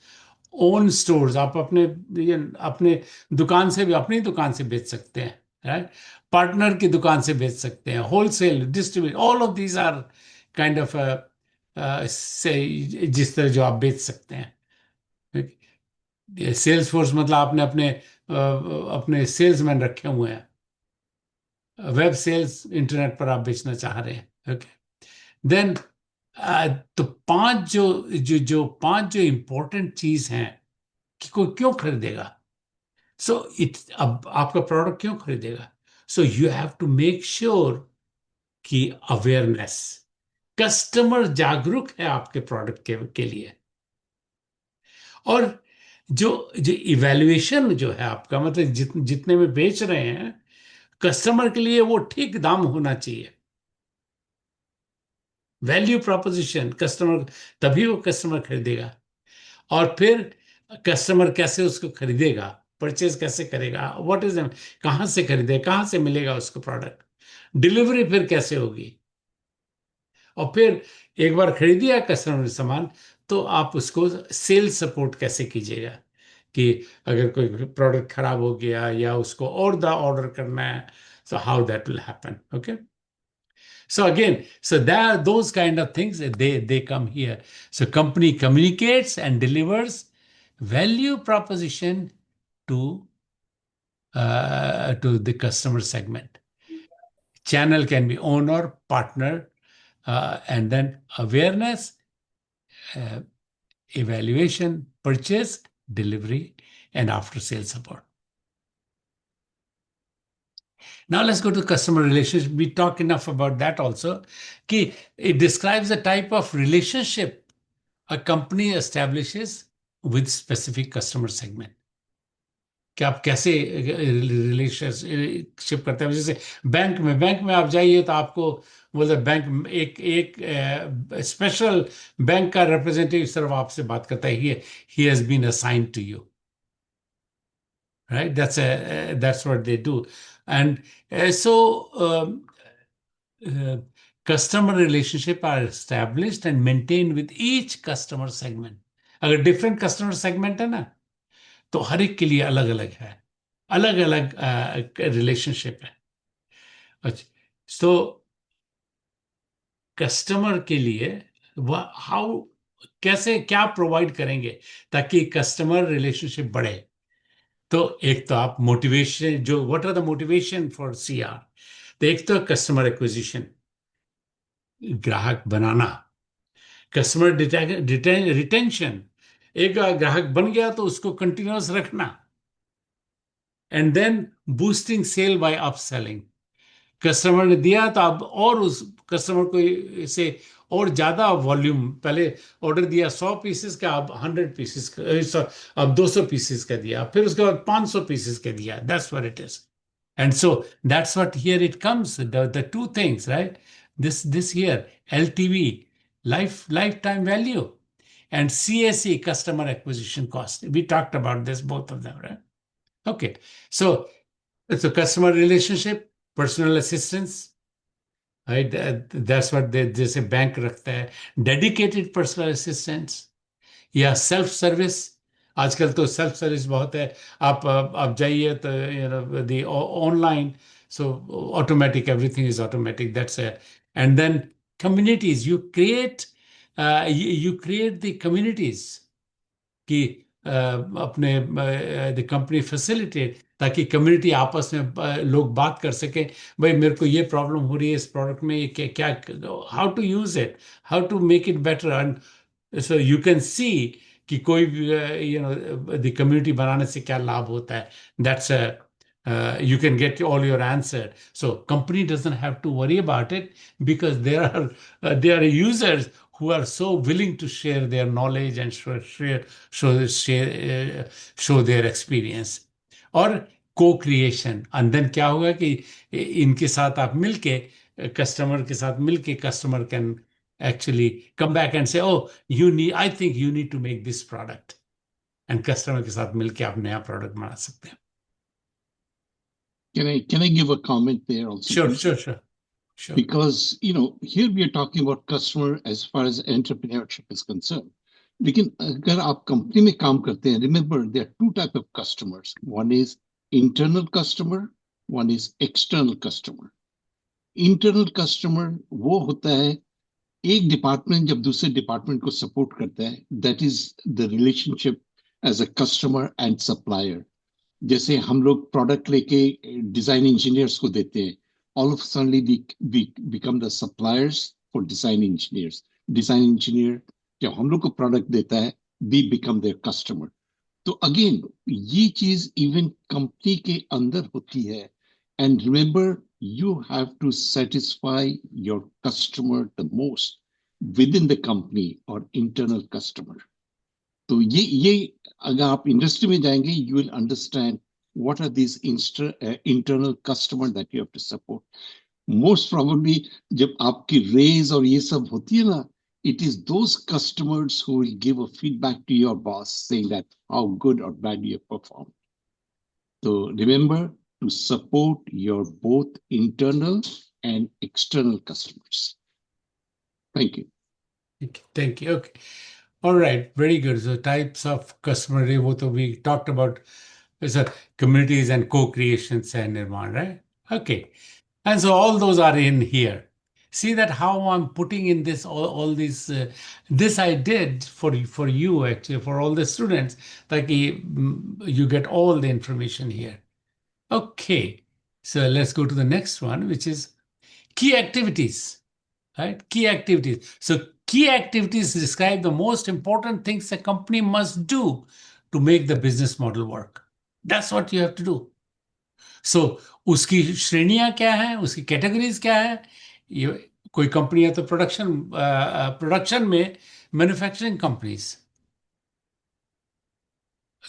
ओन स्टोर्स, आप अपने दुकान से भी, अपनी दुकान से बेच सकते हैं, राइट. पार्टनर की दुकान से बेच सकते हैं, wholesale, distribute, all of these are kind of से जिस तरह जो आप बेच सकते हैं. सेल्स फोर्स मतलब आपने अपने सेल्समैन रखे हुए हैं. वेब सेल्स, इंटरनेट पर आप बेचना चाह रहे हैं. ओके. देन तो पांच जो इंपॉर्टेंट चीज हैं कि कोई क्यों खरीदेगा. सो अब आपका प्रोडक्ट क्यों खरीदेगा. So you have to make sure कि अवेयरनेस, कस्टमर जागरूक है आपके प्रोडक्ट के लिए, और जो इवैल्यूएशन जो है आपका, मतलब जितने में बेच रहे हैं कस्टमर के लिए वो ठीक दाम होना चाहिए. वैल्यू प्रोपोजिशन, कस्टमर, तभी वो कस्टमर खरीदेगा. और फिर कस्टमर कैसे उसको खरीदेगा, परचेज कैसे करेगा, व्हाट इज, कहां से खरीदेगा, कहां से मिलेगा उसको प्रोडक्ट, डिलीवरी फिर कैसे होगी, और फिर एक बार खरीद दिया कस्टमर ने सामान, तो आप उसको सेल सपोर्ट कैसे कीजिएगा, कि अगर कोई प्रोडक्ट खराब हो गया या उसको और ऑर्डर करना है, so how that will happen. Okay. So again, so there, those kind of things, they come here. So company communicates and delivers value proposition to the customer segment. Channel can be owner, partner, and then awareness, evaluation, purchase, delivery, and after sales support. Now let's go to customer relationship. We talk enough about that also. It describes the type of relationship a company establishes with specific customer segment. कि आप कैसे relationship करते हैं. जैसे bank में आप जाइए तो आपको बोलते बैंक एक स्पेशल बैंक का रिप्रेजेंटेटिव सिर्फ आपसे बात करता है. He has been assigned to you, right? That's what they do. And customer relationship are established and maintained with each customer segment. अगर different customer segment है ना, तो हर एक के लिए अलग अलग है, अलग अलग रिलेशनशिप है. अच्छा. सो कस्टमर के लिए कैसे क्या प्रोवाइड करेंगे ताकि कस्टमर रिलेशनशिप बढ़े. तो एक तो आप मोटिवेशन, जो what are the motivation for CR, तो एक तो कस्टमर एक्विजिशन, ग्राहक बनाना, कस्टमर रिटेंशन, एक ग्राहक बन गया तो उसको कंटिन्यूअस रखना, and then boosting sale by upselling. Customer ने दिया तो आप और उस कस्टमर को से और ज्यादा वॉल्यूम, पहले ऑर्डर दिया 100 पीसेस का, अब 100 पीसेस का, अब 200 पीसेस का दिया, फिर उसके बाद 500 पीसेस का दिया. That's what it is. And so that's what here it comes, the two things, right. This here, LTV, lifetime value, and CAC, customer acquisition cost. We talked about this, both of them, right? Okay. So it's a customer relationship, personal assistance, right? That's what जैसे bank रखता है, dedicated personal assistance, या self service. आजकल तो self service बहुत है. आप जाइए तो online So automatic, everything is automatic. And then communities, you create the communities कि अपने द कंपनी फैसिलिटेट, ताकि कम्युनिटी आपस में लोग बात कर सकें, भाई मेरे को ये प्रॉब्लम हो रही है इस प्रोडक्ट में, ये क्या, how to use it, how to make it better, and so you can see कि कोई द कम्युनिटी बनाने से क्या लाभ होता है. That's you can get all your answer. So company doesn't have to worry about it, because there are users who are so willing to share their knowledge and show their experience. और co-creation, and then क्या होगा कि इनके साथ आप मिलके, customer के साथ मिलके, customer can actually come back and say, oh, I think you need to make this product, and customer के साथ मिलके आप नया प्रोडक्ट बना सकते हैं. Can I give a comment there also? Sure. Because, here we are talking about customer as far as entrepreneurship is concerned. लेकिन अगर आप कंपनी में काम करते हैं, remember there are two type of customers. One is internal customer, one is external customer. Internal customer वो होता है, एक डिपार्टमेंट जब दूसरे डिपार्टमेंट को सपोर्ट करता है, that is the relationship as a customer and supplier. जैसे हम लोग प्रोडक्ट लेके डिजाइन इंजीनियर्स को देते हैं, all of a sudden we become the suppliers for design engineers. Design engineer जब हम लोग को प्रोडक्ट देता है, we become their customer. तो अगेन ये चीज इवन कंपनी के अंदर होती है. And remember, you have to satisfy your customer the most within the company or internal customer. तो ये अगर आप इंडस्ट्री में जाएंगे, you will understand what are these internal customer that you have to support. Most probably जब आपकी raise और ये सब होती है ना, it is those customers who will give a feedback to your boss saying that how good or bad you performed. So remember to support your both internal and external customers. Thank you. Thank you. Okay. All right. Very good. So types of customer, we talked about communities and co-creations and Nirman, right? Okay. And so all those are in here. See that how I'm putting in this, all these, this I did for you actually, for all the students, like you get all the information here. Okay. So let's go to the next one, which is key activities. Right? Key activities. So key activities describe the most important things a company must do to make the business model work. That's what you have to do. So उसकी श्रेणियां क्या हैं, उसकी categories क्या है. ये कोई company है तो प्रोडक्शन में manufacturing companies,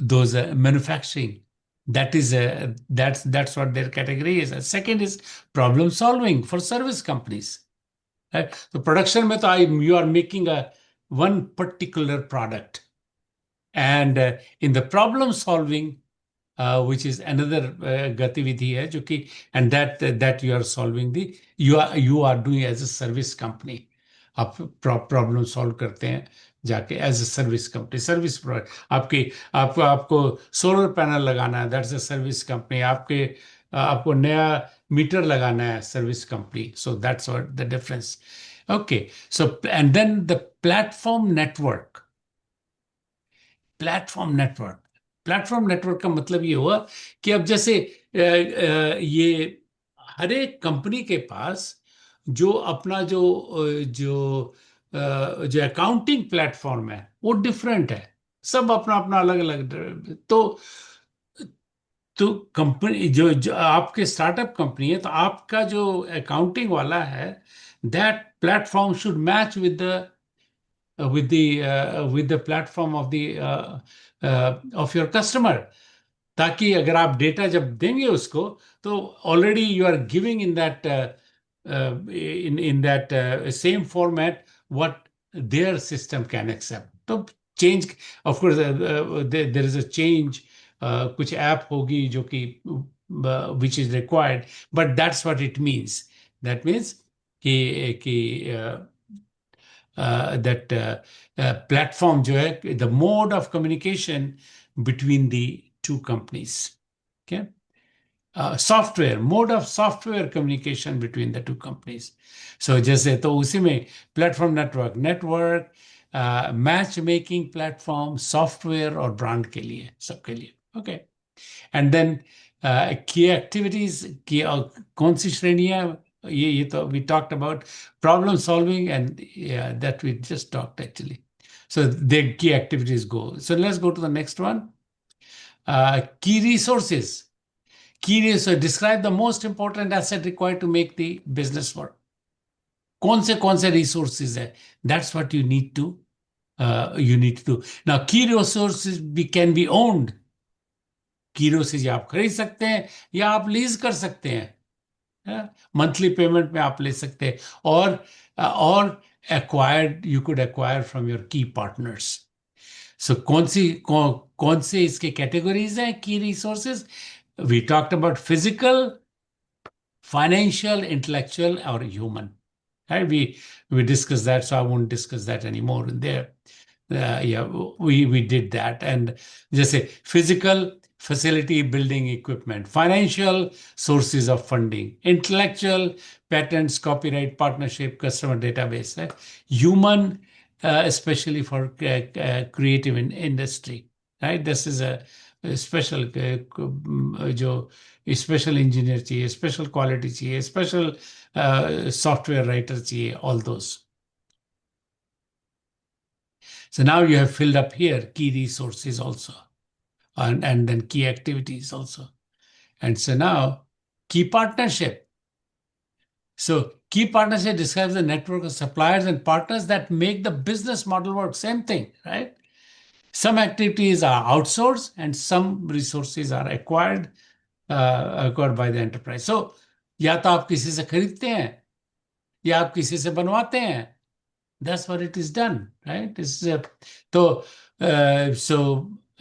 those manufacturing, that's what their category is. And second is problem solving for service companies. Right? So production में तो you are making one particular product, and in the problem solving, which is another गतिविधि है जो कि, and that you are solving you are doing as a service company. आप problem solve करते हैं जाके as a service company, service provide. आपको solar panel लगाना है, दैट्स अ सर्विस कंपनी. आपको नया मीटर लगाना है, service company. So that's what the difference. Okay. So and then the platform network. Platform network का मतलब ये हुआ कि अब जैसे ये हर एक कंपनी के पास जो अपना जो अकाउंटिंग प्लेटफॉर्म है वो डिफरेंट है, सब अपना अपना अलग अलग. तो कंपनी जो आपके स्टार्टअप कंपनी है, तो आपका जो अकाउंटिंग वाला है, that platform should match with the platform of your customer. ताकि अगर आप डेटा जब देंगे उसको, तो already you are giving in that same format what their system can accept. तो change, of course there is a change, कुछ app होगी जो कि which is required, but that's what it means. That means कि that platform जो है, the mode of communication between the two companies. Okay. software, mode of software communication between the two companies. So जैसे तो उसी में platform network, match making platform, software और brand के लिए, सबके लिए. ओके. एंड देन की एक्टिविटीज की कौन सी श्रेणियां, ये तो we talked about problem solving and that we just talked actually. So the key activities go. So let's go to the next one. Key resources. Key resources describe the most important asset required to make the business work. कौन से resources है? That's what you need to do. Now, key resources can be owned. की resources आप खरीद सकते हैं या आप लीज कर सकते हैं, मंथली पेमेंट में आप ले सकते हैं, और acquired, you could acquire from your key partners. So कौन से इसके कैटेगरीज हैं की resources? We talked about physical, financial, intellectual, or human. Right? We discussed that, so I won't discuss that anymore in there. Yeah, we did that. And just say physical, facility, building, equipment; financial, sources of funding; intellectual, patents, copyright, partnership, customer database; right? Human, especially for creative industry, right? This is a special जो special engineer चाहिए, special quality चाहिए, special software writer चाहिए, all those. So now you have filled up here key resources also, and then key activities also. And so now key partnership. So key partnership describes the network of suppliers and partners that make the business model work. Same thing, right? Some activities are outsourced and some resources are acquired by the enterprise. So या तो आप किसी से खरीदते हैं या आप किसी से बनवाते हैं. That's what it is done, right? तो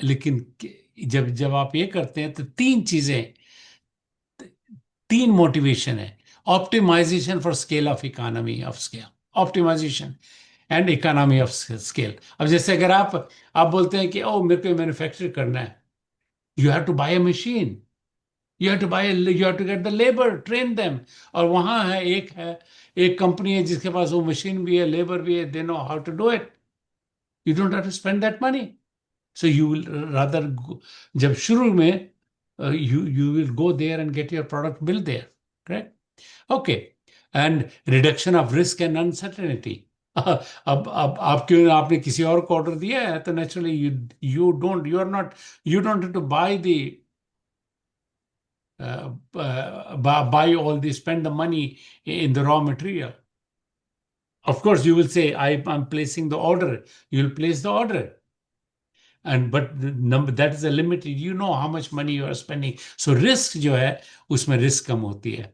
लेकिन जब आप ये करते हैं तो तीन मोटिवेशन है. Optimization for scale of economy of scale, optimization and economy of scale. अब जैसे अगर आप बोलते हैं कि ओ मेरे को मैन्युफैक्चर करना है, you have to buy a machine, you have to get the labor, train them. और वहां है एक कंपनी है जिसके पास वो मशीन भी है, लेबर भी है, they know how to do it. You don't have to spend that money. So you will rather go, जब शुरू में you will go there and get your product built there, correct? Okay. And reduction of risk and uncertainty. अब आप क्यों, आपने किसी और को ऑर्डर दिया है तो naturally you don't have to buy all this, spend the money in the raw material. Of course, you will say, I'm placing the order. You will place the order. But the number, that is a limited, you know how much money you are spending. So risk जो है, उसमें risk कम होती है.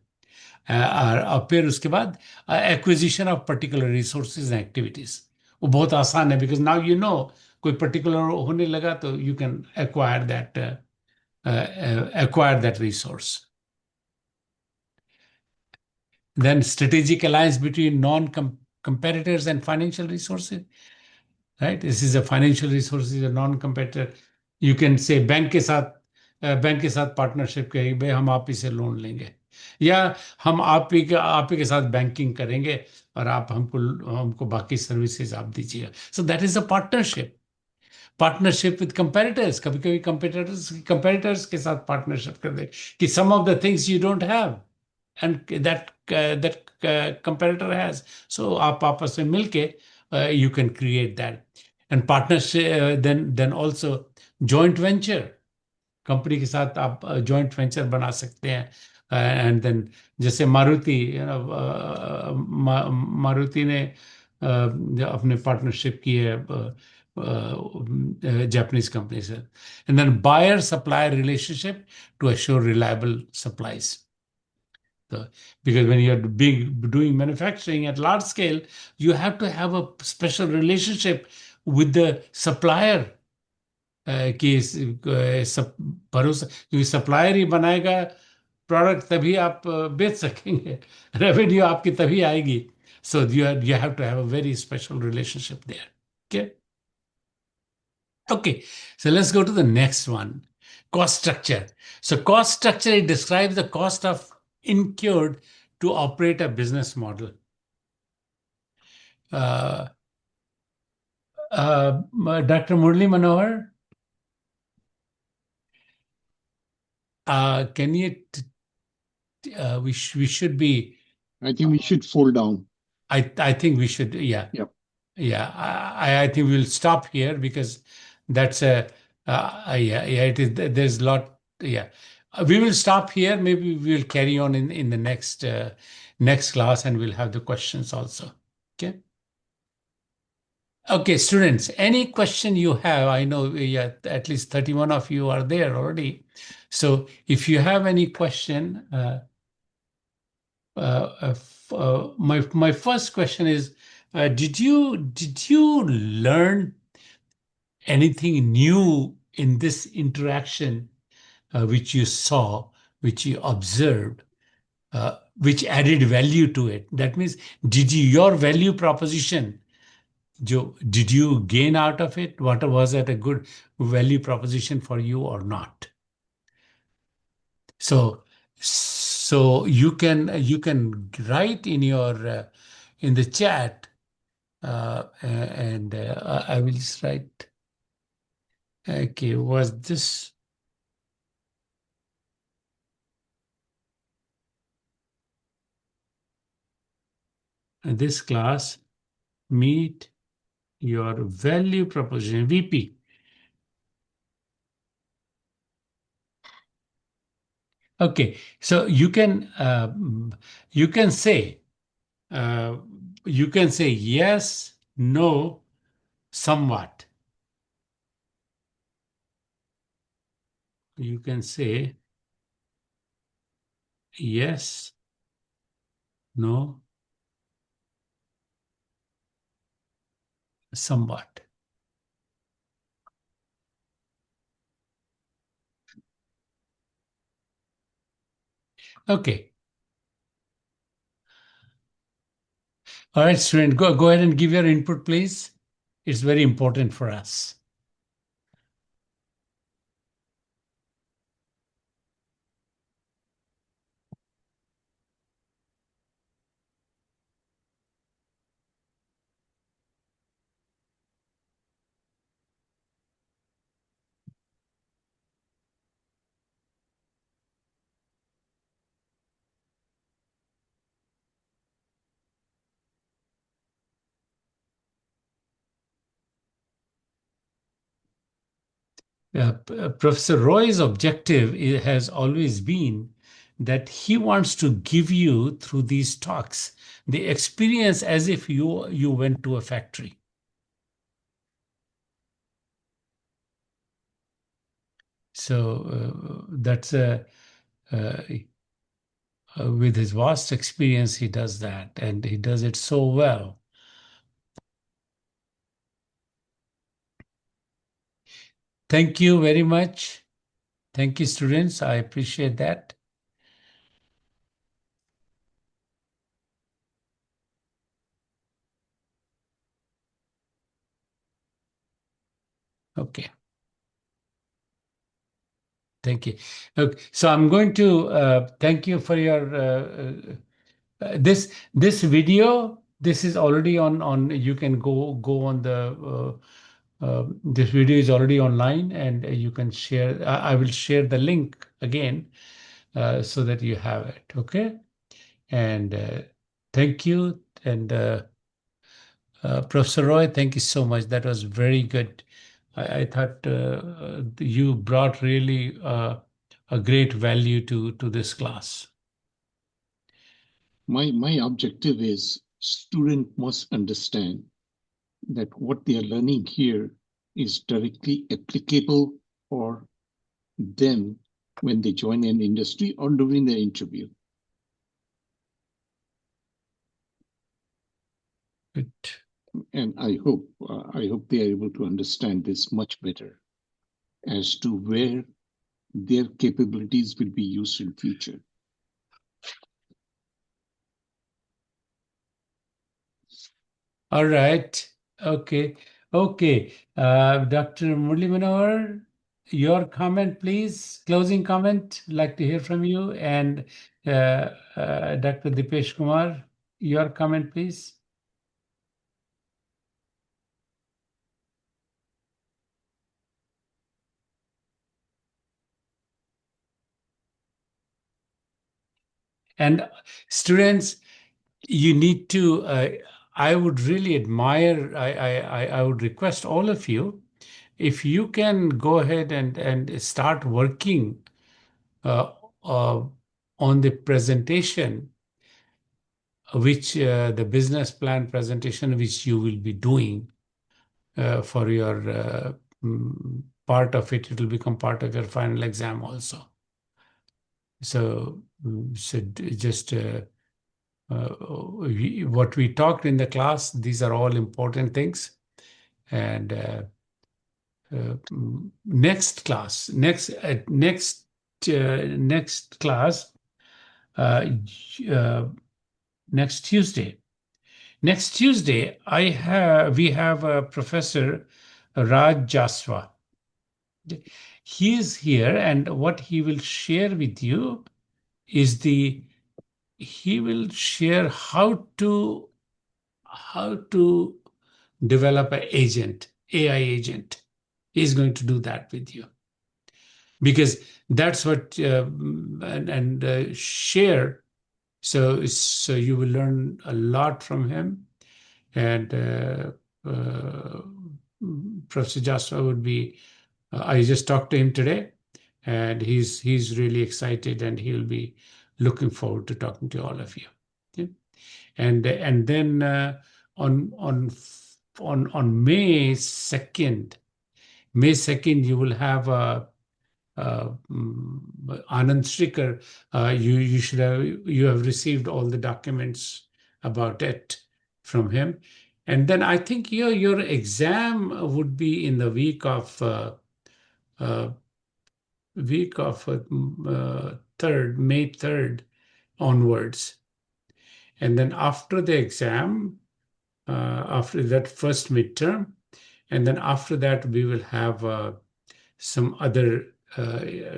और फिर उसके बाद acquisition of particular resources and activities. वो बहुत आसान है, because now you know कोई particular होने लगा तो you can acquire that resource. Then strategic alliance between non-competitors and financial resources, right? This is a financial resources, a non-competitor. You can say bank के साथ पार्टनरशिप करेंगे, भाई हम आप ही से लोन लेंगे, या हम आप ही के साथ बैंकिंग करेंगे और आप हमको बाकी सर्विसेज आप दीजिएगा. So that is a partnership. Partnership with competitors. कभी कभी competitors के साथ partnership कर दे कि some of the things you don't have and that competitor has. So आप आपस में मिलके you can create that. And partnership, then also joint venture. Company के साथ आप joint venture बना सकते हैं. And then जैसे मारुति ने अपने पार्टनरशिप की है Japanese companies. And then buyer-supplier relationship to assure reliable supplies. Because when you're doing manufacturing at large scale, you have to have a special relationship with the supplier. कि भरोसा, क्योंकि supplier ही बनाएगा product तभी आप बेच सकेंगे, रेवेन्यू आपकी तभी आएगी. So you have to have a very special relationship there. Okay. So let's go to the next one. Cost structure. So cost structure, it describes the cost of incurred to operate a business model. Dr. Murli Manohar, can you? We should be. I think we should fold down. I think we should. Yeah. Yep. Yeah. I think we'll stop here because that's a. Yeah. It is. There's a lot. Yeah. We will stop here. Maybe we will carry on in the next class, and we'll have the questions also. Okay. Okay, students, any question you have, I know yeah, at least 31 of you are there already. So if you have any question, my first question is, did you learn anything new in this interaction, which you saw, which you observed, which added value to it? That means, your value proposition, did you gain out of it? What was it a good value proposition for you or not? So you can write in your in the chat, and I will just write. Okay, was this class meet your value proposition, VP? Okay, so you can say yes, no, somewhat. You can say yes, no, somewhat. Okay. All right, student, go ahead and give your input, please. It's very important for us. Professor Roy's objective has always been that he wants to give you, through these talks, the experience as if you went to a factory. So that's with his vast experience, he does that, and he does it so well. Thank you very much. Thank you, students. I appreciate that. Okay. Thank you. Okay. So I'm going to thank you for your this video. This is already on. You can go on the. This video is already online, and you can share. I will share the link again, so that you have it. Okay. And thank you. And Professor Roy, thank you so much. That was very good. I thought you brought really a great value to this class. My objective is student must understand that what they are learning here is directly applicable for them when they join an industry or during their interview. Good. And I hope they are able to understand this much better as to where their capabilities will be used in future. All right. Okay. Okay. Dr. Murli Manohar, your comment, please. Closing comment. Like to hear from you. And Dr. Dipesh Kumar, your comment, please. And students, you need to, I would really admire, I would request all of you, if you can go ahead and start working uh, uh, on the presentation, which the business plan presentation, which you will be doing for your part of it, it will become part of your final exam also. So, just what we talked in the class, these are all important things. And next class, next class, next Tuesday. Next Tuesday, we have a Professor Raj Jaswa. He is here, and what he will share with you is he will share how to develop an agent, AI agent. He's going to do that with you, because that's what share. So you will learn a lot from him, and Professor Jaswa would be. I just talked to him today, and he's really excited, and he'll be looking forward to talking to all of you. Okay? And then on May 2nd, you will have Anand Stricker. You have received all the documents about it from him. And then I think your exam would be in the week of May 3rd onwards. And then after the exam, after that first midterm, and then after that we will have some other,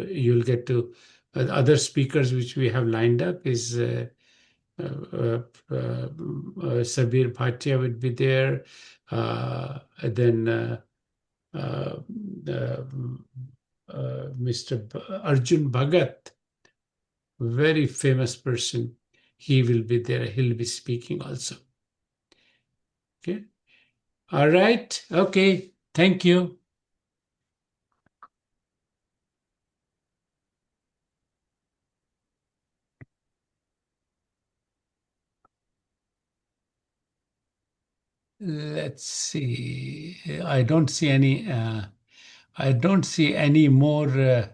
you'll get to other speakers which we have lined up is Sabir Bhatia would be there, then Mr. Arjun Bhagat, very famous person, he will be there. He'll be speaking also. Okay. All right. Okay. Thank you. Let's see. I don't see any. I don't see any more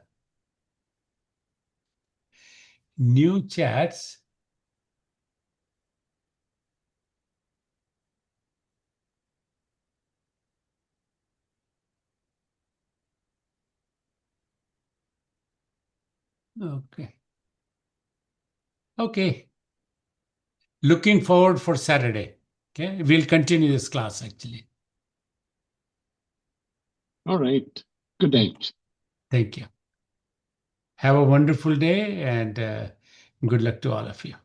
new chats. Okay. Okay. Looking forward for Saturday. Okay. We'll continue this class actually. All right. Good night. Thank you. Have a wonderful day, and good luck to all of you.